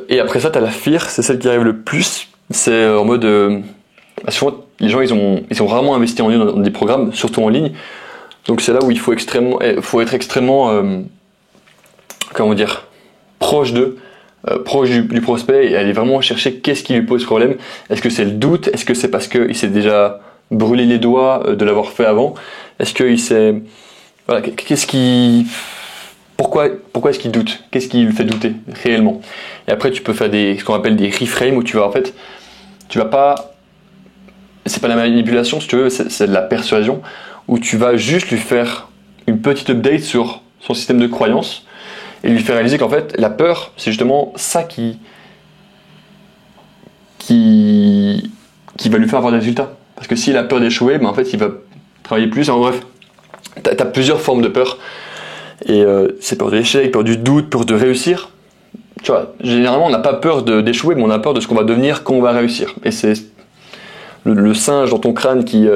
Et après ça, tu as la fear, c'est celle qui arrive le plus. C'est en mode... souvent, les gens, ils ont rarement investi en ligne dans des programmes, surtout en ligne. Donc c'est là où il faut être extrêmement... comment dire, proche proche du prospect, et aller vraiment chercher qu'est-ce qui lui pose problème. Est-ce que c'est le doute? Est-ce que c'est parce qu'il s'est déjà brûlé les doigts de l'avoir fait avant? Est-ce qu'il s'est... Voilà, qu'est-ce qui... Pourquoi est-ce qu'il doute? Qu'est-ce qui lui fait douter réellement? Et après, tu peux faire ce qu'on appelle des reframes, où tu vas pas, c'est pas la manipulation si tu veux, c'est de la persuasion, où tu vas juste lui faire une petite update sur son système de croyance et lui faire réaliser qu'en fait, la peur, c'est justement ça qui va lui faire avoir des résultats. Parce que s'il a peur d'échouer, ben en fait, il va travailler plus. En bref, t'as plusieurs formes de peur. Et c'est peur de l'échec, peur du doute, peur de réussir. Tu vois, généralement on n'a pas peur d'échouer, mais on a peur de ce qu'on va devenir quand on va réussir. Et c'est le singe dans ton crâne qui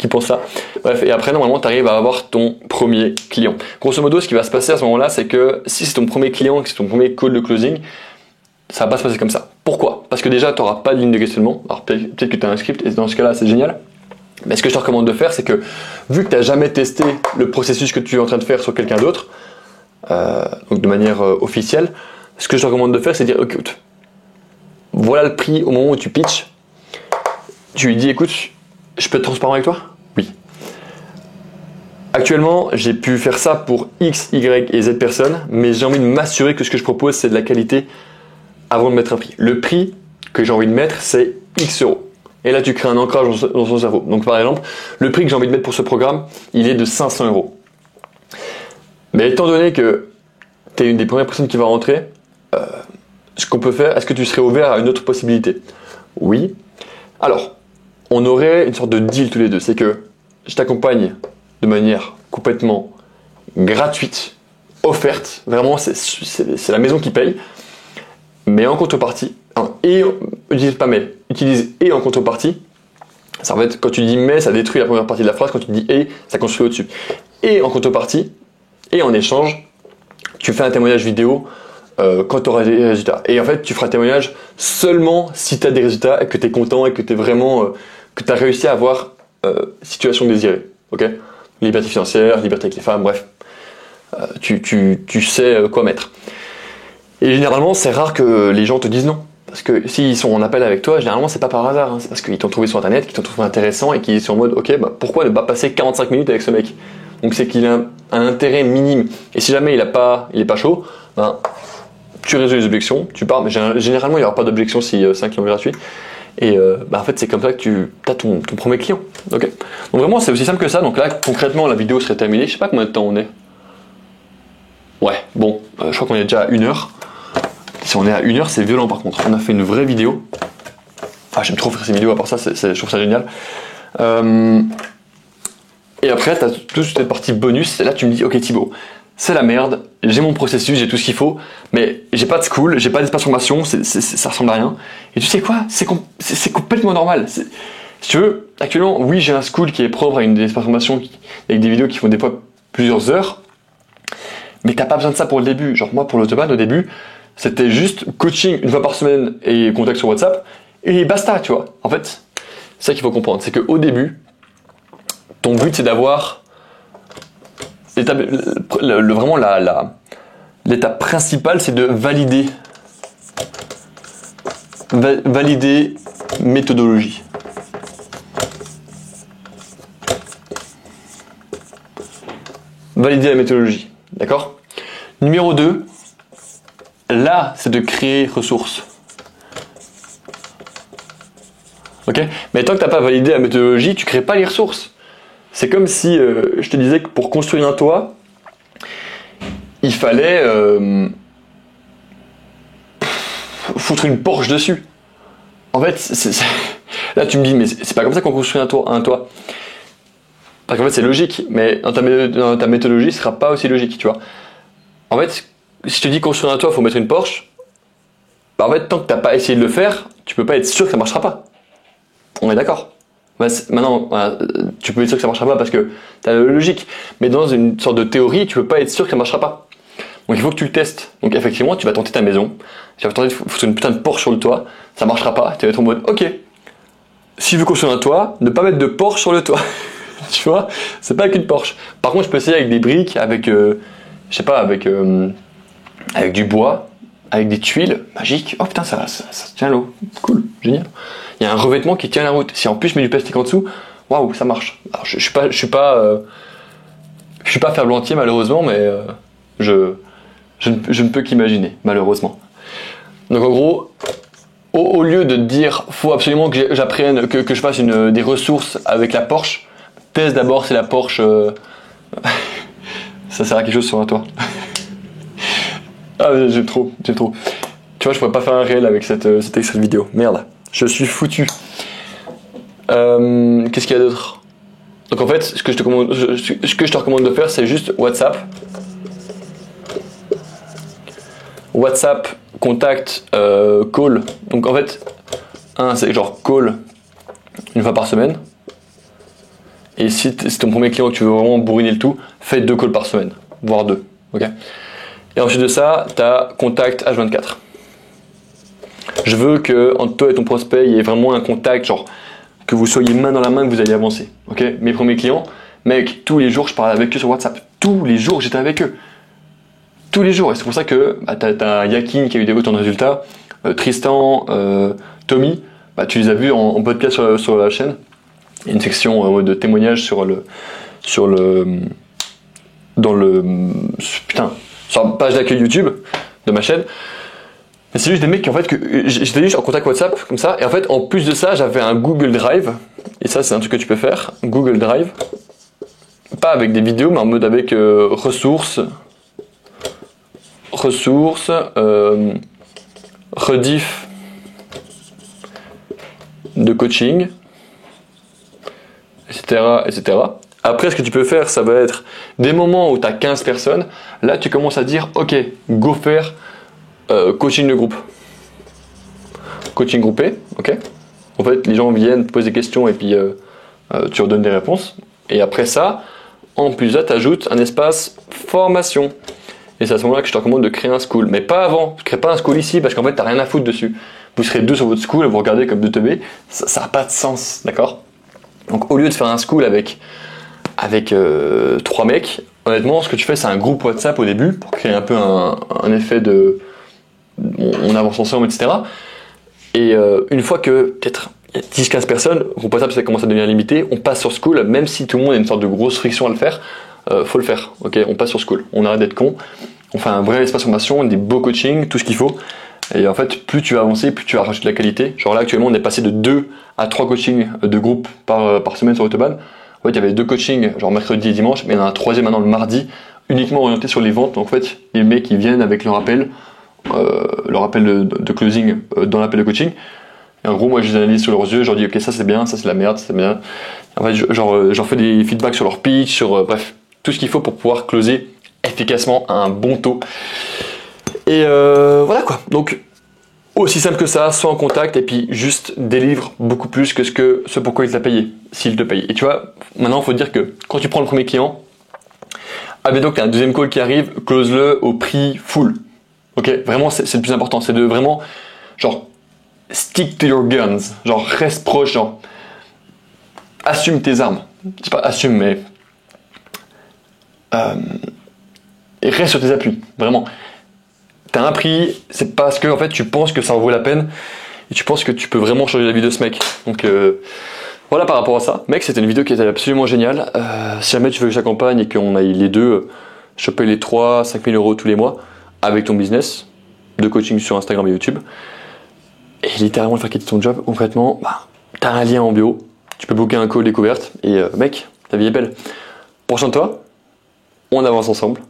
pense ça. Bref, et après normalement tu arrives à avoir ton premier client. Grosso modo, ce qui va se passer à ce moment-là, c'est que si c'est ton premier client, que c'est ton premier call de closing, ça va pas se passer comme ça. Pourquoi? Parce que déjà tu n'auras pas de ligne de questionnement. Alors peut-être que tu as un script, et dans ce cas-là c'est génial. Mais ce que je te recommande de faire, c'est que vu que tu n'as jamais testé le processus que tu es en train de faire sur quelqu'un d'autre, donc de manière officielle, ce que je te recommande de faire, c'est de dire, écoute, voilà le prix au moment où tu pitches. Tu lui dis, écoute, je peux être transparent avec toi? Oui. Actuellement, j'ai pu faire ça pour X, Y et Z personnes, mais j'ai envie de m'assurer que ce que je propose, c'est de la qualité avant de mettre un prix. Le prix que j'ai envie de mettre, c'est X euros. Et là, tu crées un ancrage dans son cerveau. Donc, par exemple, le prix que j'ai envie de mettre pour ce programme, il est de 500 euros. Mais étant donné que tu es une des premières personnes qui va rentrer, ce qu'on peut faire, est-ce que tu serais ouvert à une autre possibilité? Oui. Alors, on aurait une sorte de deal tous les deux. C'est que je t'accompagne de manière complètement gratuite, offerte. Vraiment, c'est la maison qui paye. Mais en contrepartie, utilise et en contrepartie. Ça, en fait, quand tu dis mais, ça détruit la première partie de la phrase. Quand tu dis et, ça construit au-dessus. Et en contrepartie, et en échange, tu fais un témoignage vidéo quand tu auras des résultats. Et en fait, tu feras un témoignage seulement si tu as des résultats et que tu es content et que tu es vraiment que tu as réussi à avoir situation désirée. Ok? Liberté financière, liberté avec les femmes, bref. Tu sais quoi mettre. Et généralement, c'est rare que les gens te disent non. Parce que s'ils sont en appel avec toi, généralement, c'est pas par hasard. Hein. C'est parce qu'ils t'ont trouvé sur Internet, qu'ils t'ont trouvé intéressant et qu'ils sont en mode, ok, bah, pourquoi ne pas passer 45 minutes avec ce mec? Donc c'est qu'il a un intérêt minime. Et si jamais il est pas chaud, ben, tu résous les objections, tu pars. Mais généralement, il n'y aura pas d'objection si c'est un client gratuit. Et en fait, c'est comme ça que tu as ton premier client. Okay, donc vraiment, c'est aussi simple que ça. Donc là, concrètement, la vidéo serait terminée. Je sais pas combien de temps on est. Ouais, bon, je crois qu'on est déjà à 1 heure. Si on est à 1 heure, c'est violent par contre. On a fait une vraie vidéo. Ah, j'aime trop faire ces vidéos, à part ça, je trouve ça génial. Et après, tu as toute cette partie bonus. Et là, tu me dis, ok Thibaut, c'est la merde, j'ai mon processus, j'ai tout ce qu'il faut, mais j'ai pas de school, j'ai pas d'espace formation, ça ressemble à rien. Et tu sais quoi, c'est complètement normal. Si tu veux, actuellement, oui, j'ai un school qui est propre à une espace formation avec des vidéos qui font des fois plusieurs heures, mais t'as pas besoin de ça pour le début. Genre moi, pour l'autobahn, au début, c'était juste coaching une fois par semaine et contact sur WhatsApp, et basta, tu vois. En fait, c'est ça qu'il faut comprendre, c'est qu'au début, Ton but, c'est d'avoir vraiment l'étape principale, c'est de valider méthodologie. Valider la méthodologie, d'accord? Numéro 2, là, c'est de créer ressources. Ok? Mais tant que tu n'as pas validé la méthodologie, tu ne crées pas les ressources. C'est comme si je te disais que pour construire un toit, il fallait foutre une Porsche dessus. En fait, là tu me dis, mais c'est pas comme ça qu'on construit un toit. Parce qu'en fait c'est logique, mais dans ta méthodologie, ce sera pas aussi logique, tu vois. En fait, si je te dis construire un toit, il faut mettre une Porsche, bah en fait, tant que tu n'as pas essayé de le faire, tu peux pas être sûr que ça marchera pas. On est d'accord. Maintenant, tu peux être sûr que ça marchera pas parce que tu as la logique, mais dans une sorte de théorie, tu peux pas être sûr que ça marchera pas. Donc il faut que tu le testes. Donc effectivement, tu vas tenter ta maison, tu vas tenter de foutre une putain de Porsche sur le toit, ça marchera pas, tu vas être en mode ok, si je veux construire un toit, ne pas mettre de Porsche sur le toit. Tu vois, c'est pas qu'une Porsche. Par contre, je peux essayer avec des briques, avec, je sais pas, avec du bois, avec des tuiles magiques. Oh putain, ça tient l'eau. Cool, génial. Il y a un revêtement qui tient la route. Si en plus je mets du plastique en dessous, waouh, ça marche. Alors, je suis pas ferblantier malheureusement, mais je ne peux qu'imaginer, malheureusement. Donc en gros, au lieu de te dire faut absolument que j'apprenne, que je fasse des ressources avec la Porsche, teste d'abord si la Porsche ça sert à quelque chose sur un toit. Ah j'aime trop. Tu vois, je pourrais pas faire un réel avec cet extrait de vidéo. Merde, je suis foutu. Qu'est-ce qu'il y a d'autre? Donc en fait, ce que je te recommande de faire, c'est juste WhatsApp, contact, call. Donc en fait, c'est genre call une fois par semaine. Et si c'est ton premier client que tu veux vraiment bourriner le tout, fais 2 calls par semaine, voire 2. Okay, et ensuite de ça, tu as contact H24. Je veux que entre toi et ton prospect, il y ait vraiment un contact, genre que vous soyez main dans la main, que vous allez avancer. Okay, mes premiers clients, mec, tous les jours, je parlais avec eux sur WhatsApp. Tous les jours, j'étais avec eux. Tous les jours. Et c'est pour ça que t'as Yakin qui a eu des autant de résultats, Tristan, Tommy, tu les as vus en podcast sur la chaîne. Il y a une section de témoignages sur la page d'accueil YouTube de ma chaîne. Mais c'est juste des mecs qui en fait que j'étais juste en contact WhatsApp comme ça, et en fait en plus de ça j'avais un Google Drive, et ça c'est un truc que tu peux faire, Google Drive, pas avec des vidéos mais en mode avec ressources, rediff de coaching, etc. Après, ce que tu peux faire, ça va être des moments où tu as 15 personnes. Là, tu commences à dire, ok, go faire coaching de groupe. Coaching groupé, ok. En fait, les gens viennent te poser des questions et puis tu leur donnes des réponses. Et après ça, en plus là, tu ajoutes un espace formation. Et c'est à ce moment-là que je te recommande de créer un school. Mais pas avant. Ne crée pas un school ici parce qu'en fait, tu n'as rien à foutre dessus. Vous serez 2 sur votre school et vous regardez comme 2 teubés. Ça n'a pas de sens, d'accord? Donc, au lieu de faire un school avec 3 mecs, honnêtement, ce que tu fais, c'est un groupe WhatsApp au début pour créer un peu un effet de on avance ensemble, etc. Et une fois que peut-être il y a 10-15 personnes, groupe WhatsApp ça commence à devenir limité, on passe sur School, même si tout le monde a une sorte de grosse friction à le faire, faut le faire. Ok, on passe sur School, on arrête d'être con, on fait un vrai espace formation, des beaux coachings, tout ce qu'il faut. Et en fait, plus tu vas avancer, plus tu vas rajouter de la qualité. Genre là, actuellement, on est passé de 2 à 3 coachings de groupe par semaine sur Autobahn. En fait, il y avait 2 coachings, genre mercredi et dimanche, mais il y en a un troisième maintenant le mardi, uniquement orienté sur les ventes. Donc en fait, les mecs, ils viennent avec leur appel de closing dans l'appel de coaching. Et en gros, moi, je les analyse sur leurs yeux, je leur dis, ok, ça c'est bien, ça c'est la merde, ça c'est bien. En fait, j'en fais des feedbacks sur leur pitch, sur bref, tout ce qu'il faut pour pouvoir closer efficacement à un bon taux. Et voilà quoi. Donc, aussi simple que ça, soit en contact et puis juste délivre beaucoup plus que ce pourquoi il t'a payé, s'il te paye. Et tu vois, maintenant, il faut dire que quand tu prends le premier client, donc tu as un deuxième call qui arrive, close-le au prix full. Ok, vraiment, c'est le plus important. C'est de vraiment, genre, stick to your guns. Genre, reste proche, genre, assume tes armes. c'est pas assume, mais et reste sur tes appuis, vraiment. T'as un prix, c'est parce que en fait tu penses que ça en vaut la peine et tu penses que tu peux vraiment changer la vie de ce mec. Donc voilà par rapport à ça. Mec, c'était une vidéo qui était absolument géniale. Si jamais tu veux que j'accompagne et qu'on aille les deux choper les 3-5 000 euros tous les mois avec ton business de coaching sur Instagram et YouTube et littéralement faire quitter ton job, concrètement, t'as un lien en bio, tu peux booker un call découverte et mec, ta vie est belle. Prends soin de toi, on avance ensemble.